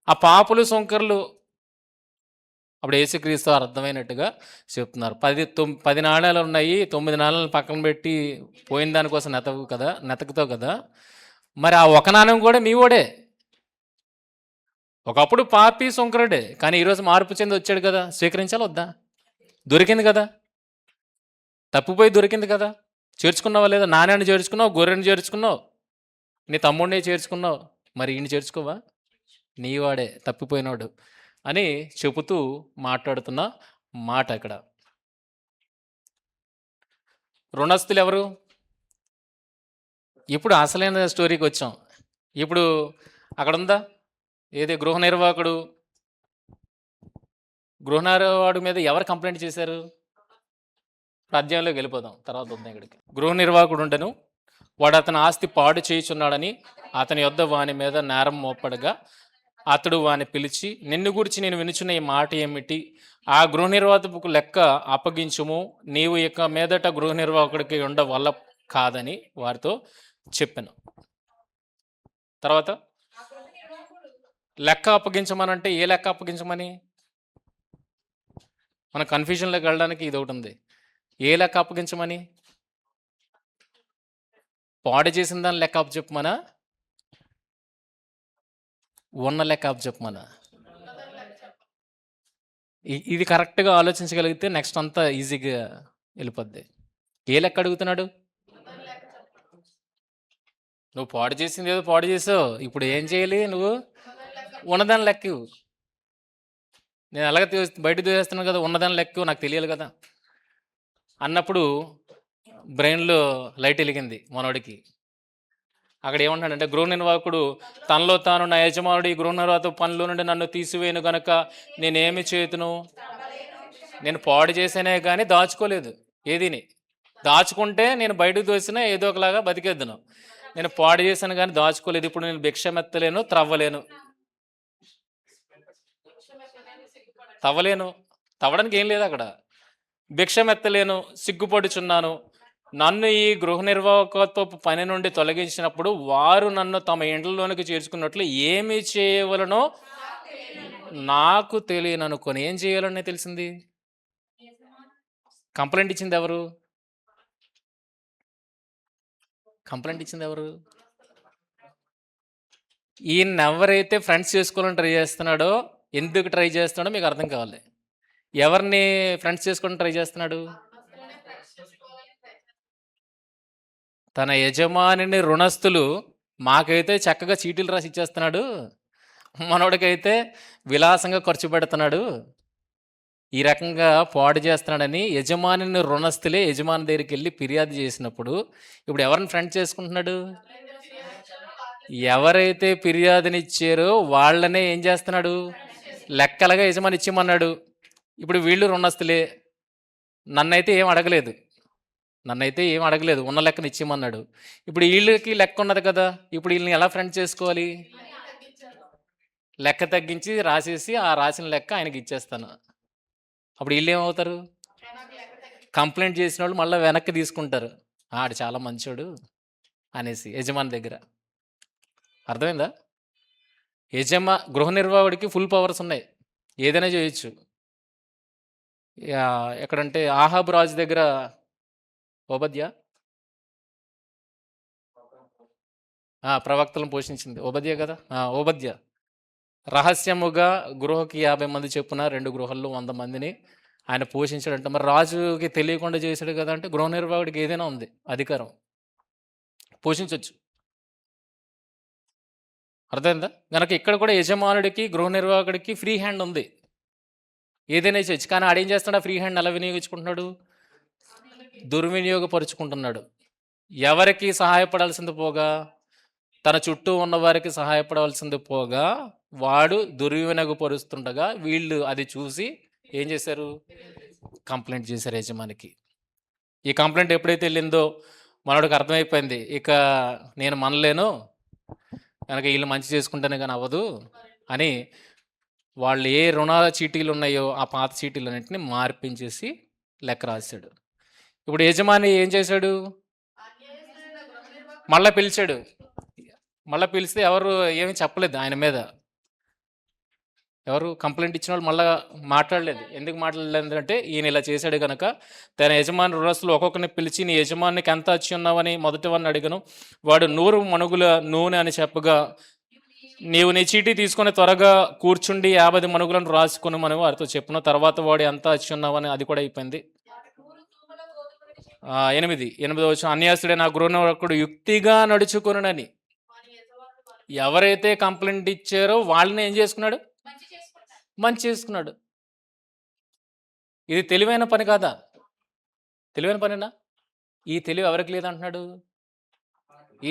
ఆ పాపులు, సొంకర్లు. అప్పుడు యేసుక్రీస్తు అర్థమైనట్టుగా చెప్తున్నారు. 10 నాణ్యాలు ఉన్నాయి, 9 నాణ్యాలను పక్కన పెట్టి పోయిన దానికోసం నెతకుతావు కదా, మరి ఆ ఒక నాణ్యం కూడా మీ ఓడే. ఒకప్పుడు పాపి, సొంకరుడే, కానీ ఈరోజు మార్పు చెంది వచ్చాడు కదా, స్వీకరించాలి వద్దా? దొరికింది కదా, తప్పిపోయి దొరికింది కదా. చేర్చుకున్నావా లేదా? నాణ్యాన్ని చేర్చుకున్నావు, గొర్రెని చేర్చుకున్నావు, నీ తమ్ముడిని చేర్చుకున్నావు, మరి ఈయన చేర్చుకోవా? నీవాడే తప్పిపోయినాడు అని చెబుతూ మాట్లాడుతున్న మాట ఇక్కడ. రుణస్థులు ఎవరు? ఇప్పుడు అసలైన స్టోరీకి వచ్చాం. ఇప్పుడు అక్కడ ఉందా ఏది? గృహ నిర్వాహకుడు మీద ఎవరు కంప్లైంట్ చేశారు? అధ్యాయంలోకి వెళ్ళిపోదాం, తర్వాత వద్దాం ఇక్కడికి. గృహ నిర్వాహకుడు ఉండను, వాడు అతని ఆస్తి పాడు చేయుచున్నాడని అతని యొద్ద వాని మీద నేరం మోపడగా అతడు వాని పిలిచి, నిన్ను గురించి నేను వినుచున్న ఈ మాట ఏమిటి? ఆ గృహ నిర్వాహకులకు లెక్క అప్పగించుము, నీవు ఇక మీదట గృహ నిర్వాహకుడికి ఉండ వల్ల కాదని వారితో చెప్పాను. తర్వాత లెక్క అప్పగించమనంటే ఏ లెక్క అప్పగించమని? మన కన్ఫ్యూజన్లోకి వెళ్ళడానికి ఇది ఒకటి ఉంది. ఏ లెక్క అప్పగించమని? పాడు చేసిన దాన్ని లెక్క అప్పచెప్పమనా? ఉన్న లెక్క అప్పచెప్పమనా? ఇది కరెక్ట్గా ఆలోచించగలిగితే నెక్స్ట్ అంతా ఈజీగా వెళ్ళిపోద్ది. ఏ లెక్క అడుగుతున్నాడు? నువ్వు పాడు చేసింది ఏదో పాడు చేసావు, ఇప్పుడు ఏం చేయాలి? నువ్వు ఉన్నదాని లెక్క. నేను అలాగే బయట తీసేస్తున్నాను కదా, ఉన్నదాని లెక్క నాకు తెలియాలి కదా అన్నప్పుడు బ్రెయిన్లో లైట్ వెలిగింది మనోడికి. అక్కడ ఏమంటాడంటే, గృహ నిర్వాహకుడు తనలో తాను, నా యజమానుడు ఈ గృహ నిర్వాహక పనిలో నుండి నన్ను తీసివేయను గనక నేనేమి చేతును? నేను పాడు చేసానే కానీ దాచుకోలేదు ఏదిని. దాచుకుంటే నేను బయటకు తోసినా ఏదో ఒకలాగా బతికేద్దును. నేను పాడు చేశాను కానీ దాచుకోలేదు. ఇప్పుడు నేను భిక్షమెత్తలేను, త్రవ్వలేను. తవ్వలేను. తవ్వడానికి ఏం లేదు అక్కడ. భిక్షమెత్తలేను, సిగ్గుపడుచున్నాను. నన్ను ఈ గృహ నిర్వాహకత్వపు పని నుండి తొలగించినప్పుడు వారు నన్ను తమ ఇండ్లలోనికి చేర్చుకున్నట్లు ఏమి చేయవలనో నాకు తెలియననుకొని ఏం చేయాలని తెలిసింది. కంప్లైంట్ ఇచ్చింది ఎవరు? కంప్లైంట్ ఇచ్చింది ఎవరు? ఈయన ఎవరైతే ఫ్రెండ్స్ చేసుకోవాలని ట్రై చేస్తున్నాడో, ఎందుకు ట్రై చేస్తున్నాడో మీకు అర్థం కావాలి. ఎవరిని ఫ్రెండ్స్ చేసుకోవడానికి ట్రై చేస్తున్నాడు? తన యజమానిని రుణస్థులు మాకైతే చక్కగా చీటీలు రాసి ఇచ్చేస్తున్నాడు, మనోడికైతే విలాసంగా ఖర్చు పెడుతున్నాడు, ఈ రకంగా పాడు చేస్తున్నాడని యజమానిని రుణస్థులే యజమాని దగ్గరికి వెళ్ళి ఫిర్యాదు చేసినప్పుడు ఇప్పుడు ఎవరిని ఫ్రెండ్ చేసుకుంటున్నాడు? ఎవరైతే ఫిర్యాదునిచ్చారో వాళ్ళనే ఏం చేస్తున్నాడు? లెక్కలుగా యజమాని ఇచ్చిమన్నాడు. ఇప్పుడు వీళ్ళు రుణస్థులే, నన్నైతే ఏం అడగలేదు, ఉన్న లెక్కన ఇచ్చిమన్నాడు. ఇప్పుడు వీళ్ళకి లెక్క ఉన్నది కదా, ఇప్పుడు వీళ్ళని ఎలా ఫ్రెండ్ చేసుకోవాలి? లెక్క తగ్గించి రాసేసి ఆ రాసిన లెక్క ఆయనకి ఇచ్చేస్తాను. అప్పుడు వీళ్ళు ఏమవుతారు? కంప్లైంట్ చేసిన వాళ్ళు మళ్ళీ వెనక్కి తీసుకుంటారు, ఆడు చాలా మంచోడు అనేసి యజమాని దగ్గర. అర్థమైందా? గృహ నిర్వాహకుడికి ఫుల్ పవర్స్ ఉన్నాయి, ఏదైనా చేయొచ్చు. ఎక్కడంటే ఆహాబు రాజు దగ్గర ఓబద్య ప్రవక్తలను పోషించింది ఓబద్య కదా. ఓబద్య రహస్యముగా గృహకి 50 మంది చెప్పున 2 గృహాల్లో 100 మందిని ఆయన పోషించాడంట. మరి రాజుకి తెలియకుండా చేశాడు కదా అంటే గృహ నిర్వాహకుడికి ఏదైనా ఉంది అధికారం, పోషించవచ్చు. అర్థమైందా? కనుక ఇక్కడ కూడా యజమానుడికి గృహ నిర్వాహకుడికి ఫ్రీ హ్యాండ్ ఉంది, ఏదైనా చేయొచ్చు. కానీ ఆడేం చేస్తున్నాడు? ఫ్రీ హ్యాండ్ ఎలా వినియోగించుకుంటున్నాడు? దుర్వినియోగపరుచుకుంటున్నాడు. ఎవరికి సహాయపడాల్సింది పోగా, తన చుట్టూ ఉన్న వారికి సహాయపడవలసింది పోగా వాడు దుర్వినియోగపరుస్తుండగా వీళ్ళు అది చూసి ఏం చేశారు? కంప్లైంట్ చేశారు యజమానికి. ఈ కంప్లైంట్ ఎప్పుడైతే వెళ్ళిందో మనోడికి అర్థమైపోయింది, ఇక నేను మనలేను, కనుక వీళ్ళు మంచి చేసుకుంటేనే కానీ అవ్వదు అని వాళ్ళు ఏ రుణ చీటీలు ఉన్నాయో ఆ పాత చీటీలన్నింటినీ మార్పించేసి లెక్క రాశాడు. ఇప్పుడు యజమాని ఏం చేశాడు? మళ్ళీ పిలిచాడు. మళ్ళీ పిలిస్తే ఎవరు ఏమీ చెప్పలేదు ఆయన మీద. ఎవరు కంప్లైంట్ ఇచ్చిన వాళ్ళు మళ్ళీ మాట్లాడలేదు. ఎందుకు మాట్లాడలేదు అంటే ఈయన ఇలా చేశాడు కనుక తన యజమాని రుణస్తులు ఒక్కొక్కరిని పిలిచి నీ యజమానికి ఎంత వచ్చి ఉన్నావని మొదటివాడిని అడిగాను. వాడు 100 మణుగుల నూనె అని చెప్పగా నీవు నీ చీటీ తీసుకొని త్వరగా కూర్చుండి 50 మణుగులను రాసుకుని వారితో చెప్పును. తర్వాత వాడు ఎంత వచ్చి ఉన్నావని అది కూడా అయిపోయింది. 8 వచ్చి అన్యాసుడే నా గృహనిర్వాహకుడు యుక్తిగా నడుచుకొనునని ఎవరైతే కంప్లైంట్ ఇచ్చారో వాళ్ళని ఏం చేసుకున్నాడు? మంచి చేసుకున్నాడు. ఇది తెలివైన పని కాదా? తెలివైన పనేనా? ఈ తెలివి ఎవరికి లేదంటున్నాడు? ఈ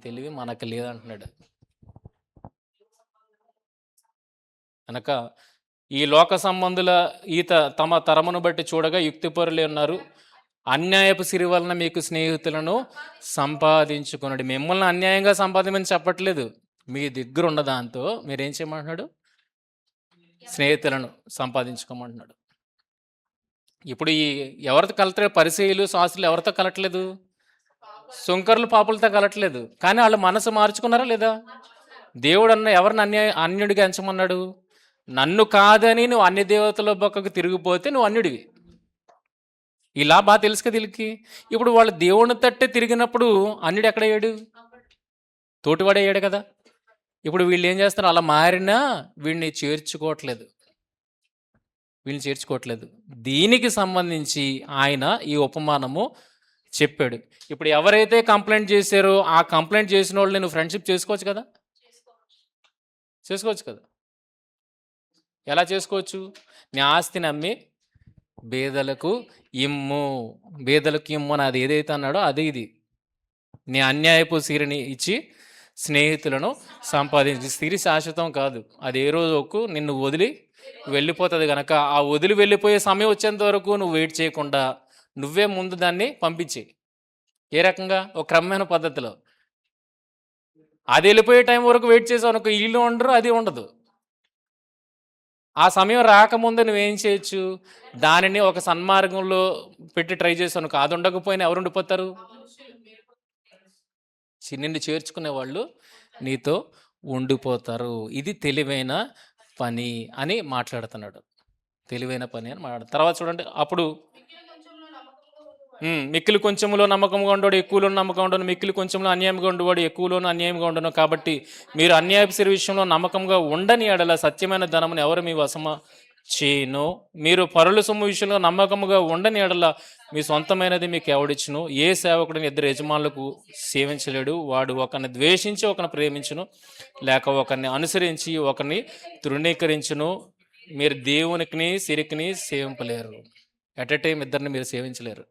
తెలివి మనకు లేదంటున్నాడు. కనుక ఈ లోక సంబంధుల తమ తరమును బట్టి చూడగా యుక్తిపరులే ఉన్నారు, అన్యాయపు సిరి వలన మీకు స్నేహితులను సంపాదించుకున్నాడు. మిమ్మల్ని అన్యాయంగా సంపాదించమని చెప్పట్లేదు, మీ దగ్గర ఉన్న దాంతో మీరేం చేయమంటున్నాడు? స్నేహితులను సంపాదించుకోమంటున్నాడు. ఇప్పుడు ఈ ఎవరితో కలతలేదు? పరిసయ్యులు శాస్త్రులు ఎవరితో కలట్లేదు? సుంకరులు పాపులతో కలట్లేదు. కానీ వాళ్ళు మనసు మార్చుకున్నారా లేదా? దేవుడు ఎవరిని అన్యుడిగా ఎంచమన్నాడు? నన్ను కాదని నువ్వు అన్ని దేవతల పక్కకు తిరిగిపోతే నువ్వు అన్యుడివి. ఇలా బాగా తెలుసు కదా వీళ్ళకి. ఇప్పుడు వాళ్ళు దేవుని తట్టే తిరిగినప్పుడు అన్యుడు ఎక్కడయ్యాడు? తోటివాడయ్యాడు కదా. ఇప్పుడు వీళ్ళు ఏం చేస్తారు? అలా మారినా వీళ్ళని చేర్చుకోవట్లేదు. దీనికి సంబంధించి ఆయన ఈ ఉపమానము చెప్పాడు. ఇప్పుడు ఎవరైతే కంప్లైంట్ చేశారో ఆ కంప్లైంట్ చేసిన వాళ్ళు నేను ఫ్రెండ్షిప్ చేసుకోవచ్చు కదా. ఎలా చేసుకోవచ్చు? నీ ఆస్తిని అమ్మి బేదలకు ఇమ్ము అని అది ఏదైతే అన్నాడో అదే ఇది. నీ అన్యాయపు సిరిని ఇచ్చి స్నేహితులను సంపాదించి. స్థితి శాశ్వతం కాదు, అది ఏ రోజుకు నిన్ను వదిలి వెళ్ళిపోతుంది కనుక ఆ వదిలి వెళ్ళిపోయే సమయం వచ్చేంత వరకు నువ్వు వెయిట్ చేయకుండా నువ్వే ముందు దాన్ని పంపించే. ఏ రకంగా? ఒక క్రమమైన పద్ధతిలో. అది వెళ్ళిపోయే టైం వరకు వెయిట్ చేసావు అనుకో, ఇల్లు ఉండరు, అది ఉండదు. ఆ సమయం రాకముందే నువ్వేం చేయొచ్చు, దానిని ఒక సన్మార్గంలో పెట్టి ట్రై చేసావు అనుకో, అది ఉండకపోయినా ఎవరు ఉండిపోతారు? నిన్ను చేర్చుకునే వాళ్ళు నీతో ఉండిపోతారు. ఇది తెలివైన పని అని మాట్లాడుతున్నాడు. తెలివైన పని అని మాట్లాడు. తర్వాత చూడండి, అప్పుడు మిక్కిలి కొంచెంలో నమ్మకంగా ఉండవాడు ఎక్కువలో నమ్మకం ఉండను, మిక్కిలి కొంచెంలో అన్యాయంగా ఉండేవాడు ఎక్కువలోనూ అన్యాయంగా ఉండను. కాబట్టి మీరు అన్యాయపు విషయంలో నమ్మకంగా ఉండని ఎడల సత్యమైన ధనమును ఎవరు మీ వశమ చేయను. మీరు పరుల సొమ్ము విషయంలో నమ్మకముగా ఉండని ఎడల మీ సొంతమైనది మీకు ఎవడిచ్చును. ఏ సేవకుడిని ఇద్దరు యజమానులకు సేవించలేడు. వాడు ఒకరిని ద్వేషించి ఒకరిని ప్రేమించును, లేక ఒకరిని అనుసరించి ఒకరిని తృణీకరించును. మీరు దేవునికి సిరికిని సేవింపలేరు. ఎట్ ఎ టైం ఇద్దరిని మీరు సేవించలేరు.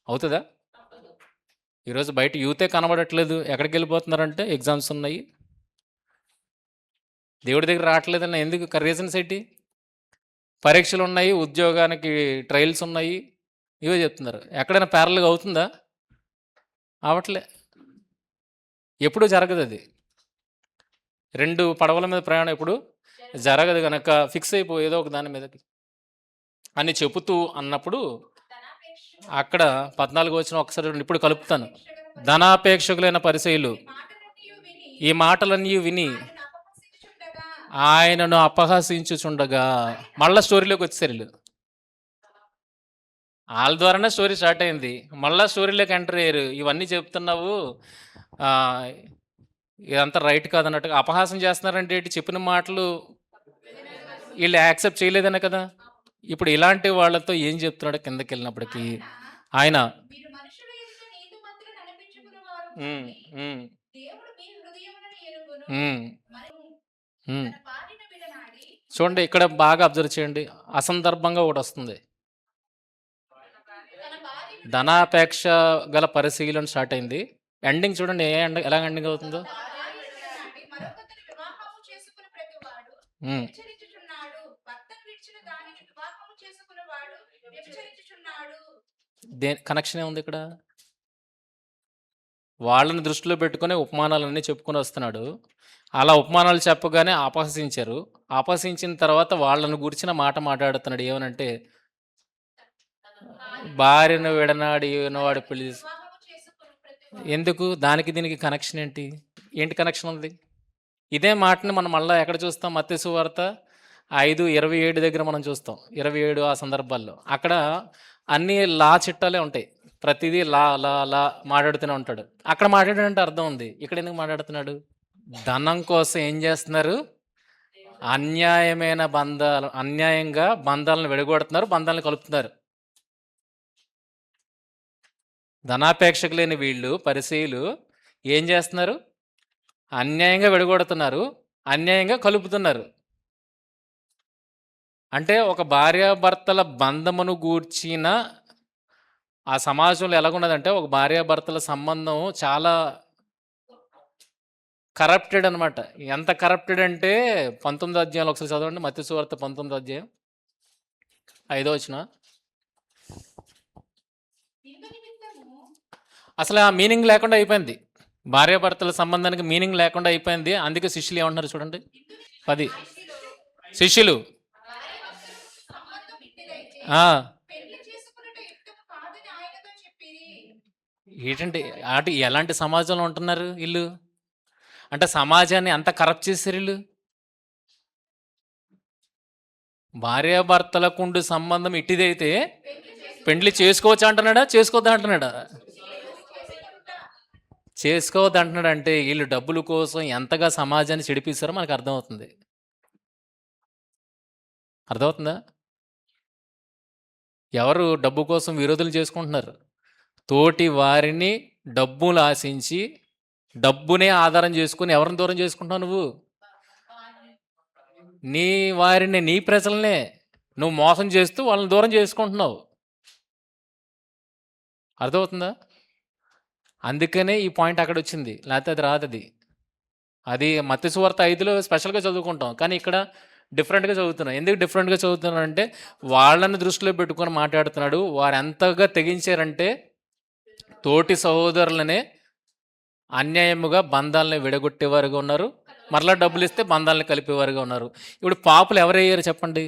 అవుతుందా? ఈరోజు బయట యూతే కనబడట్లేదు. ఎక్కడికి వెళ్ళిపోతున్నారంటే ఎగ్జామ్స్ ఉన్నాయి, దేవుడి దగ్గర రావట్లేదన్న. ఎందుకు? రీజన్స్ ఏంటి? పరీక్షలు ఉన్నాయి, ఉద్యోగానికి ట్రయల్స్ ఉన్నాయి, ఇవే చెప్తున్నారు. ఎక్కడైనా ప్యారల్గా అవుతుందా? అవట్లే. ఎప్పుడు జరగదు అది. రెండు పడవల మీద ప్రయాణం ఎప్పుడు జరగదు కనుక ఫిక్స్ అయిపో ఏదో ఒక దాని మీదకి అని చెబుతూ అన్నప్పుడు అక్కడ 14 వచ్చిన ఒకసారి ఇప్పుడు కలుపుతాను. ధనాపేక్షకులైన పరిసయ్యులు ఈ మాటలన్నీ విని ఆయనను అపహసించుచుండగా, మళ్ళా స్టోరీలోకి వచ్చేసారు వీళ్ళు. వాళ్ళ ద్వారానే స్టోరీ స్టార్ట్ అయింది, మళ్ళా స్టోరీలోకి ఎంటర్ అయ్యారు. ఇవన్నీ చెప్తున్నావు, ఇదంతా రైట్ కాదన్నట్టుగా అపహాసం చేస్తున్నారంటే ఏంటి? చెప్పిన మాటలు వీళ్ళు యాక్సెప్ట్ చేయలేదనే కదా. ఇప్పుడు ఇలాంటి వాళ్ళతో ఏం చెప్తున్నాడు కిందకి వెళ్ళినప్పటికీ ఆయన చూడండి, ఇక్కడ బాగా అబ్జర్వ్ చేయండి. అసందర్భంగా ఒకటి వస్తుంది. ధనాపేక్ష గల పరిశీలన స్టార్ట్ అయింది. ఎండింగ్ చూడండి, ఎలా ఎండింగ్ అవుతుందో. కనెక్షన్ ఏముంది ఇక్కడ? వాళ్ళని దృష్టిలో పెట్టుకుని ఉపమానాలన్నీ చెప్పుకొని వస్తున్నాడు. అలా ఉపమానాలు చెప్పగానే అపహసించారు. అపహసించిన తర్వాత వాళ్ళని గురించిన మాట మాట్లాడుతున్నాడు. ఏమనంటే, భార్యను విడనాడినవాడు పెళ్లి. ఎందుకు? దానికి దీనికి కనెక్షన్ ఏంటి? కనెక్షన్ ఉంది? ఇదే మాటని మనం మళ్ళీ ఎక్కడ చూస్తాం? మత్తయి సువార్త 5:27 దగ్గర మనం చూస్తాం. 27 ఆ సందర్భాల్లో అక్కడ అన్ని లా చిట్టాలే ఉంటాయి. ప్రతిదీ లా లా లా మాట్లాడుతూనే ఉంటాడు. అక్కడ మాట్లాడాడంటే అర్థం ఉంది. ఇక్కడ ఎందుకు మాట్లాడుతున్నాడు? ధనం కోసం ఏం చేస్తున్నారు? అన్యాయంగా బంధాలను విడగొడుతున్నారు, బంధాలను కలుపుతున్నారు. ధనాపేక్షకు లేని వీళ్ళు పరిసయ్యులు ఏం చేస్తున్నారు? అన్యాయంగా విడగొడుతున్నారు, అన్యాయంగా కలుపుతున్నారు. అంటే ఒక భార్యాభర్తల బంధమును గూర్చిన ఆ సమాజంలో ఎలాగున్నదంటే, ఒక భార్యాభర్తల సంబంధం చాలా కరప్టెడ్ అనమాట. ఎంత కరప్టెడ్ అంటే 19వ అధ్యాయంలో ఒకసారి చదవండి. మత్తయి సువార్త 19వ అధ్యాయం 5వ వచనం. అసలు ఆ మీనింగ్ లేకుండా అయిపోయింది. భార్యాభర్తల సంబంధానికి మీనింగ్ లేకుండా అయిపోయింది. అందుకే శిష్యులు ఏమంటున్నారు చూడండి. 10 శిష్యులు ఏంటంటే అటు ఎలాంటి సమాజంలో ఉంటున్నారు వీళ్ళు? అంటే సమాజాన్ని అంత కరప్ట్ చేశారు వీళ్ళు. భార్యాభర్తలకుండు సంబంధం ఇట్టిదైతే పెండ్లి చేసుకోవచ్చు అంటున్నాడా, చేసుకోవద్దా అంటున్నాడా? చేసుకోవద్దు అంటున్నాడు. అంటే వీళ్ళు డబ్బుల కోసం ఎంతగా సమాజాన్ని చెడిపిస్తారో మనకు అర్థమవుతుంది. అర్థమవుతుందా? ఎవరు డబ్బు కోసం విరోధులు చేసుకుంటున్నారు? తోటి వారిని డబ్బులు ఆశించి డబ్బునే ఆధారం చేసుకుని ఎవరిని దూరం చేసుకుంటున్నావు నువ్వు? నీ వారిని, నీ ప్రజలనే నువ్వు మోసం చేస్తూ వాళ్ళని దూరం చేసుకుంటున్నావు. అర్థమవుతుందా? అందుకనే ఈ పాయింట్ అక్కడ వచ్చింది, లేకపోతే అది రాదు. అది మత్తయి సువార్త 5లో స్పెషల్గా చదువుకుంటాం, కానీ ఇక్కడ డిఫరెంట్గా చదువుతున్నాం. ఎందుకు డిఫరెంట్గా చదువుతున్నాను అంటే వాళ్ళని దృష్టిలో పెట్టుకొని మాట్లాడుతున్నాడు. వారు ఎంతగా తెగించారంటే తోటి సహోదరులనే అన్యాయముగా బంధాలని విడగొట్టేవారుగా ఉన్నారు, మరలా డబ్బులు ఇస్తే బంధాలను కలిపేవారుగా ఉన్నారు. ఇప్పుడు పాపులు ఎవరయ్యారు చెప్పండి?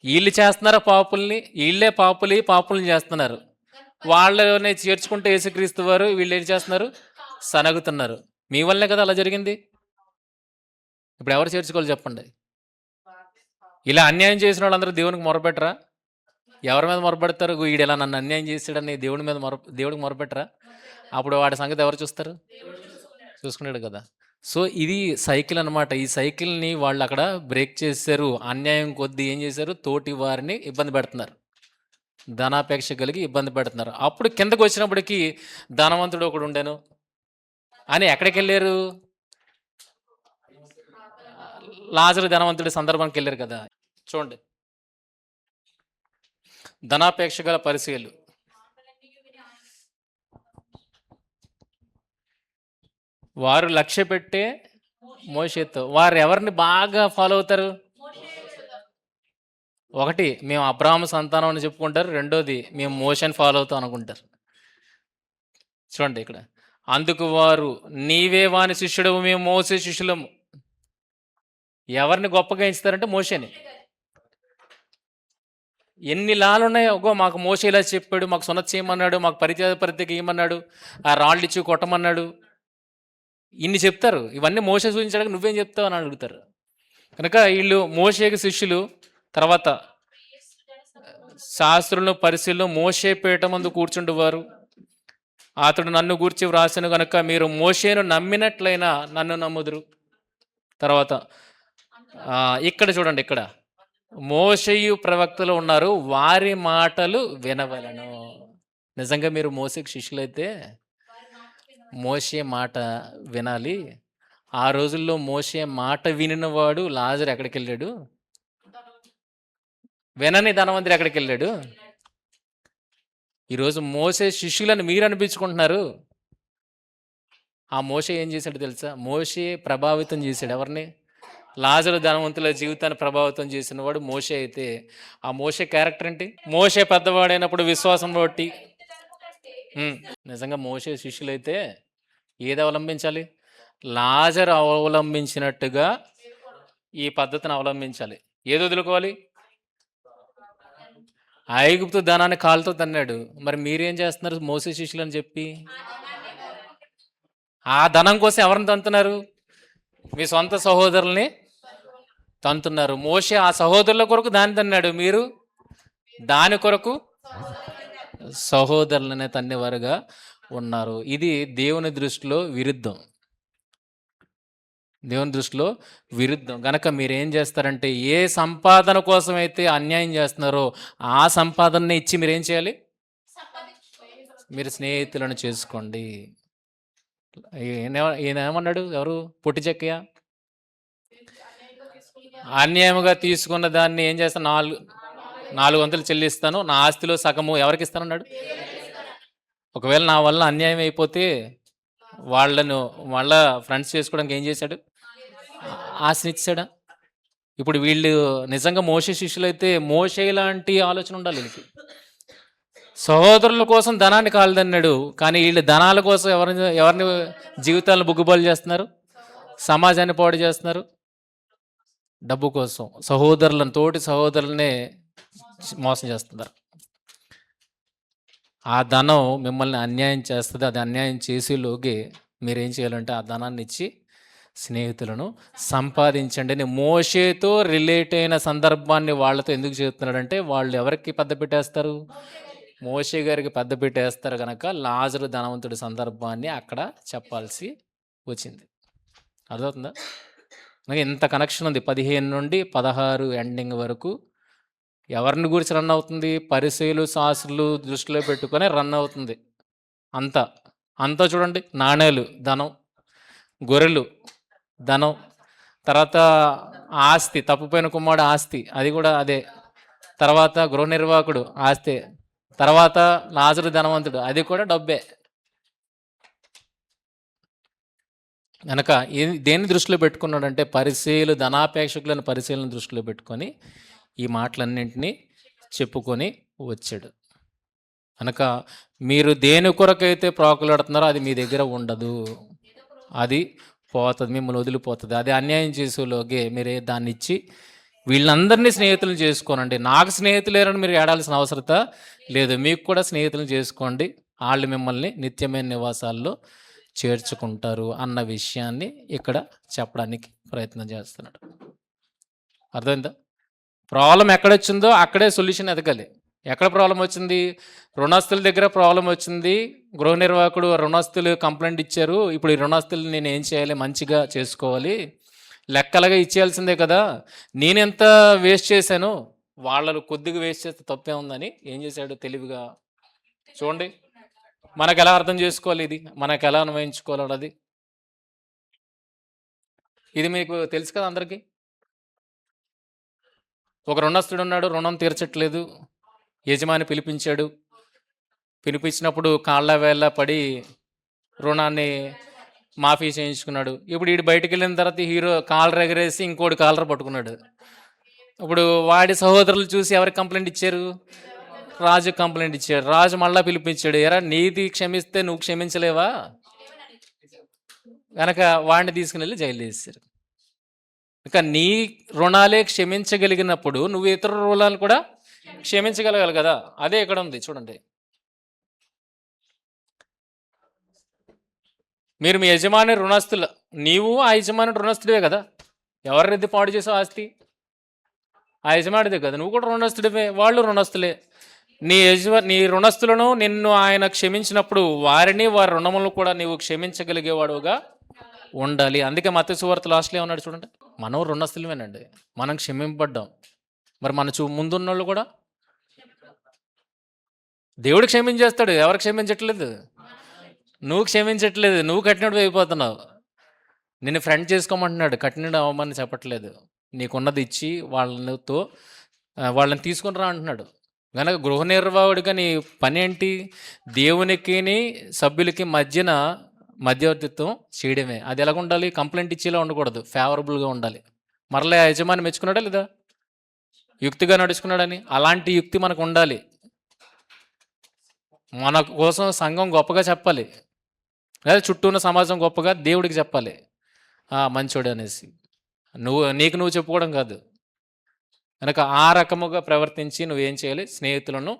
వీళ్ళు చేస్తున్నారా పాపుల్ని? వీళ్ళే పాపుల్ని చేస్తున్నారు. వాళ్ళని చేర్చుకుంటే యేసుక్రీస్తు వారు, వీళ్ళు ఏం చేస్తున్నారు? సనగుతున్నారు. మీ వల్లే కదా అలా జరిగింది. ఇప్పుడు ఎవరు చేర్చుకోవాలి చెప్పండి? ఇలా అన్యాయం చేసిన వాళ్ళందరూ దేవునికి మొరపెట్టరా? ఎవరి మీద మొరపెడతారు? వీడు ఇలా నన్ను అన్యాయం చేసాడని దేవుడికి మొరపెట్టరా? అప్పుడు వాడి సంగతి ఎవరు చూస్తారు? చూసుకున్నాడు కదా. సో ఇది సైకిల్ అనమాట. ఈ సైకిల్ని వాళ్ళు అక్కడ బ్రేక్ చేశారు. అన్యాయం కొద్దీ ఏం చేశారు? తోటి వారిని ఇబ్బంది పెడుతున్నారు, ధనాపేక్ష కలిగి ఇబ్బంది పెడుతున్నారు. అప్పుడు కిందకు వచ్చినప్పటికీ ధనవంతుడు ఒకడు ఉండెను అని ఎక్కడికి వెళ్ళారు? లాజరు ధనవంతుడి సందర్భానికి వెళ్ళారు కదా. చూడండి, ధనాపేక్ష గల పరిచయులు వారు లక్ష్య పెట్టే మోషేతో. వారు ఎవరిని బాగా ఫాలో అవుతారు? ఒకటి, మేము అబ్రాహాము సంతానం అని చెప్పుకుంటారు. రెండోది, మేము మోషేని ఫాలో అవుతాం అనుకుంటారు. చూడండి ఇక్కడ, అందుకు వారు నీవే వాని శిష్యుడు, మేము మోసే శిష్యులము. ఎవరిని గొప్పగా ఎంచుతారంటే మోషేని. ఎన్ని లాలు ఉన్నాయో, ఒగో మాకు మోషే ఇలా చెప్పాడు, మాకు సున్నత చేయమన్నాడు, మాకు పరిత్యాగ ఇవ్వమన్నాడు, ఆ రాళ్ళు ఇచ్చి కొట్టమన్నాడు, ఇన్ని చెప్తారు. ఇవన్నీ మోషే సూచించడానికి నువ్వేం చెప్తావు అని అడుగుతారు. కనుక వీళ్ళు మోషేకి శిష్యులు. తర్వాత శాస్త్రులను పరిశీలను మోషే పీఠ ముందు కూర్చుండేవారు. అతడు నన్ను గూర్చి వ్రాసను కనుక మీరు మోషేను నమ్మినట్లయినా నన్ను నమ్ముదురు. తర్వాత ఇక్కడ చూడండి, ఇక్కడ మోషేయు ప్రవక్తలు ఉన్నారు, వారి మాటలు వినవలను. నిజంగా మీరు మోషేకి శిష్యులైతే మోషే మాట వినాలి. ఆ రోజుల్లో మోషే మాట వినినవాడు లాజరు ఎక్కడికి వెళ్ళాడు? వినని ధనవంతుడు ఎక్కడికి వెళ్ళాడు? ఈరోజు మోసే శిష్యులను మీరు అనిపించుకుంటున్నారు. ఆ మోషే ఏం చేశాడు తెలుసా? మోషే ప్రభావితం చేశాడు ఎవరిని? లాజరు ధనవంతుల జీవితాన్ని ప్రభావితం చేసిన వాడు మోషే. అయితే ఆ మోషే క్యారెక్టర్ ఏంటి? మోషే పెద్దవాడైనప్పుడు విశ్వాసం బట్టి నిజంగా మోషే శిష్యులైతే ఏది అవలంబించాలి? లాజరు అవలంబించినట్టుగా ఈ పద్ధతిని అవలంబించాలి. ఏది వదులుకోవాలి? ఐగుప్తు ధనాన్ని కాలుతో తన్నాడు. మరి మీరేం చేస్తున్నారు మోసే శిష్యులు అని చెప్పి? ఆ ధనం కోసం ఎవరిని తంతున్నారు? మీ సొంత సహోదరుల్ని తంతున్నారు. మోషే ఆ సహోదరుల కొరకు దాన్ని తన్నాడు, మీరు దాని కొరకు సహోదరులనే తన్నేవారుగా ఉన్నారు. ఇది దేవుని దృష్టిలో విరుద్ధం. దేవుని దృష్టిలో విరుద్ధం. గనక మీరేం చేస్తారంటే ఏ సంపాదన కోసం అయితే అన్యాయం చేస్తున్నారో ఆ సంపాదనని ఇచ్చి మీరేం చేయాలి? మీరు స్నేహితులను చేసుకోండి. ఈయన ఏమన్నాడు? ఎవరు? పొట్టి చెక్కయ్య అన్యాయముగా తీసుకున్న దాన్ని ఏం చేస్తాను? 400 చెల్లిస్తాను, నా ఆస్తిలో సగము ఎవరికి ఇస్తానన్నాడు? ఒకవేళ నా వల్ల అన్యాయం అయిపోతే వాళ్ళను మళ్ళా ఫ్రెండ్స్ చేసుకోవడానికి ఏం చేశాడు? ఆశనిచ్చాడా? ఇప్పుడు వీళ్ళు నిజంగా మోషే శిష్యులైతే మోషే లాంటి ఆలోచన ఉండాలి వీళ్ళకి. సహోదరుల కోసం ధనాన్ని కాలదన్నాడు, కానీ వీళ్ళు ధనాల కోసం ఎవరిని జీవితాలను బుగ్గుబాలు చేస్తున్నారు? సమాజాన్ని పాడు చేస్తున్నారు డబ్బు కోసం. సహోదరులను, తోటి సహోదరులనే మోసం చేస్తున్నారు. ఆ ధనం మిమ్మల్ని అన్యాయం చేస్తుంది. అది అన్యాయం చేసేలోగే మీరేం చేయాలంటే ఆ ధనాన్ని ఇచ్చి స్నేహితులను సంపాదించండి అని మోషేతో రిలేట్ అయిన సందర్భాన్ని వాళ్ళతో ఎందుకు చెప్తున్నాడంటే వాళ్ళు ఎవరికి పెద్ద పెట్టేస్తారు? మోషే గారికి పెద్ద పెట్టేస్తారు. కనుక లాజరు ధనవంతుడి సందర్భాన్ని అక్కడ చెప్పాల్సి వచ్చింది. అర్థమవుతుందా? ఇంత కనెక్షన్ ఉంది. 15 నుండి 16 ఎండింగ్ వరకు ఎవరిని గురించి రన్ అవుతుంది? పరిసయ్యులు, శాస్త్రులు దృష్టిలో పెట్టుకొని రన్ అవుతుంది. అంతా చూడండి, నాణేలు ధనం, గొర్రెలు ధనం, తర్వాత ఆస్తి, తప్పిపోయిన కుమారుడు ఆస్తి, అది కూడా అదే. తర్వాత గృహ నిర్వాహకుడు ఆస్తి, తర్వాత లాజరు ధనవంతుడు, అది కూడా డబ్బే. కనుక దేన్ని దృష్టిలో పెట్టుకున్నాడంటే పరిచయులు, ధనాపేక్షకులను పరిచయులను దృష్టిలో పెట్టుకొని ఈ మాటలన్నింటినీ చెప్పుకొని వచ్చాడు. కనుక మీరు దేని కొరకైతే ప్రాకులాడుతున్నారో అది మీ దగ్గర ఉండదు, అది పోతుంది, మిమ్మల్ని వదిలిపోతుంది. అది అన్యాయం చేసేలోగే మీరే దాన్ని ఇచ్చి వీళ్ళందరినీ స్నేహితులను చేసుకోనండి. నాకు స్నేహితులేరని మీరు ఏడాల్సిన అవసరత లేదు, మీకు కూడా స్నేహితులను చేసుకోండి, వాళ్ళు మిమ్మల్ని నిత్యమైన నివాసాల్లో చేర్చుకుంటారు అన్న విషయాన్ని ఇక్కడ చెప్పడానికి ప్రయత్నం చేస్తున్నాడు. అర్థమైందా? ప్రాబ్లం ఎక్కడొచ్చిందో అక్కడే సొల్యూషన్ ఎదగాలి. ఎక్కడ ప్రాబ్లం వచ్చింది? రుణస్తుల దగ్గర ప్రాబ్లం వచ్చింది. గృహ నిర్వాహకుడు రుణస్తులు కంప్లైంట్ ఇచ్చారు, ఇప్పుడు ఈ రుణస్తులు నేను ఏం చేయాలి, మంచిగా చేసుకోవాలి, లెక్కలుగా ఇచ్చేయాల్సిందే కదా, నేనెంత వేస్ట్ చేశాను, వాళ్ళు కొద్దిగా వేస్ట్ చేస్తే తప్పే ఉందని ఏం చేశాడు తెలివిగా. చూడండి మనకు ఎలా అర్థం చేసుకోవాలి, ఇది మనకు ఎలా అన్వయించుకోవాలి, ఇది మీకు తెలుసు కదా అందరికీ. ఒక రుణస్తుడు ఉన్నాడు, రుణం తీర్చట్లేదు, యజమాని పిలిపించాడు, పిలిపించినప్పుడు కాళ్ళ వేళ్ళ పడి రుణాన్ని మాఫీ చేయించుకున్నాడు. ఇప్పుడు వీడు బయటికి వెళ్ళిన తర్వాత హీరో కాలర్ ఎగరేసి ఇంకోటి కాలర్ పట్టుకున్నాడు. ఇప్పుడు వాడి సహోదరులు చూసి ఎవరికి కంప్లైంట్ ఇచ్చారు? రాజు కంప్లైంట్ ఇచ్చాడు. రాజు మళ్ళా పిలిపించాడు, ఎరా నీతి క్షమిస్తే నువ్వు క్షమించలేవా, కనుక వాడిని తీసుకుని వెళ్ళి జైలు వేసారు. ఇక నీ రుణాలే క్షమించగలిగినప్పుడు నువ్వు ఇతర రుణాలు కూడా క్షమించగలగాలి కదా. అదే ఇక్కడ ఉంది చూడండి. మీరు మీ యజమాని రుణస్తులు, నీవు ఆ యజమాని రుణస్తుడివే కదా. ఎవరిది పాడు చేసావు ఆస్తి? ఆ యజమానిదే కదా. నువ్వు కూడా రుణస్తుడివే, వాళ్ళు రుణస్తులే. నీ రుణస్తులను నిన్ను ఆయన క్షమించినప్పుడు వారిని వారి రుణములను కూడా నీవు క్షమించగలిగేవాడుగా ఉండాలి. అందుకే మత్తయి సువార్త లాస్ట్లో ఏమన్నాడు చూడండి, మనం రుణస్తులమేనండి, మనం క్షమింపబడ్డాం. మరి మన ముందున్న వాళ్ళు కూడా దేవుడు క్షమించేస్తాడు. ఎవరు క్షమించట్లేదు? నువ్వు క్షమించట్లేదు, నువ్వు కఠినుడు అయిపోతున్నావు. నిన్ను ఫ్రెండ్ చేసుకోమంటున్నాడు, కఠినుడు అవ్వమని చెప్పట్లేదు. నీకున్నది ఇచ్చి వాళ్ళని తీసుకుని రా అంటున్నాడు. కనుక గృహ నిర్వాహకుడిగా నీ పని ఏంటి? దేవునికి సభ్యులకి మధ్యవర్తిత్వం చేయడమే. అది ఎలాగ ఉండాలి? కంప్లైంట్ ఇచ్చేలా ఉండకూడదు, ఫేవరబుల్గా ఉండాలి. మరలా యజమాని మెచ్చుకున్నాడా లేదా? యుక్తిగా నడుచుకున్నాడని. అలాంటి యుక్తి మనకు ఉండాలి. మన కోసం సంఘం గొప్పగా చెప్పాలి, లేదా చుట్టూ ఉన్న సమాజం గొప్పగా దేవుడికి చెప్పాలి మంచోడు అనేసి. నీకు నువ్వు చెప్పుకోవడం కాదు. కనుక ఆ రకముగా ప్రవర్తించి నువ్వేం చేయాలి? స్నేహితులను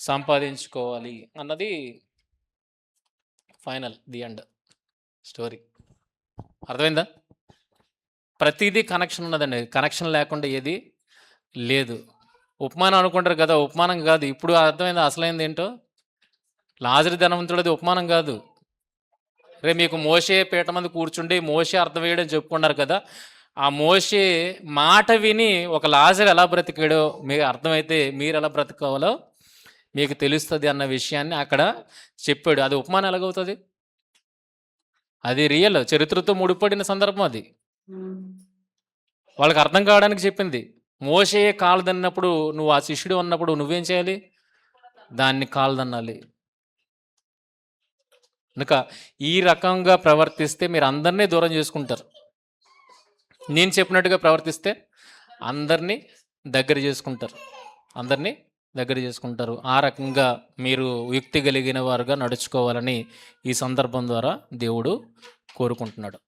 సంపాదించుకోవాలి అన్నది ఫైనల్, ది ఎండ్ స్టోరీ. అర్థమైందా? ప్రతిదీ కనెక్షన్ ఉన్నదండి, కనెక్షన్ లేకుండా ఏది లేదు. ఉపమానం అనుకుంటారు కదా, ఉపమానం కాదు. ఇప్పుడు అర్థమైందా అసలైంది ఏంటో? లాజరు ధనవంతుడిది ఉపమానం కాదు. రే మీకు మోషే పీట మంది కూర్చుండి మోషే అర్థం వేయడం చెప్పుకున్నారు కదా, ఆ మోషే మాట విని ఒక లాజరు ఎలా బ్రతికాడో మీకు అర్థమైతే మీరు ఎలా బ్రతకాలో మీకు తెలుస్తుంది అన్న విషయాన్ని అక్కడ చెప్పాడు. అది ఉపమానం ఎలాగవుతుంది? అది రియల్, చరిత్రతో ముడిపడిన సందర్భం. అది వాళ్ళకి అర్థం కావడానికి చెప్పింది. మోషే కాలుదన్నప్పుడు నువ్వు ఆ శిష్యుడు ఉన్నప్పుడు నువ్వేం చేయాలి? దాన్ని కాలుదన్నాలి. కనుక ఈ రకంగా ప్రవర్తిస్తే మీరు అందరినీ దూరం చేసుకుంటారు. నేను చెప్పినట్టుగా ప్రవర్తిస్తే అందరినీ దగ్గర చేసుకుంటారు. ఆ రకంగా మీరు యుక్తి కలిగిన వారుగా నడుచుకోవాలని ఈ సందర్భం ద్వారా దేవుడు కోరుకుంటున్నాడు.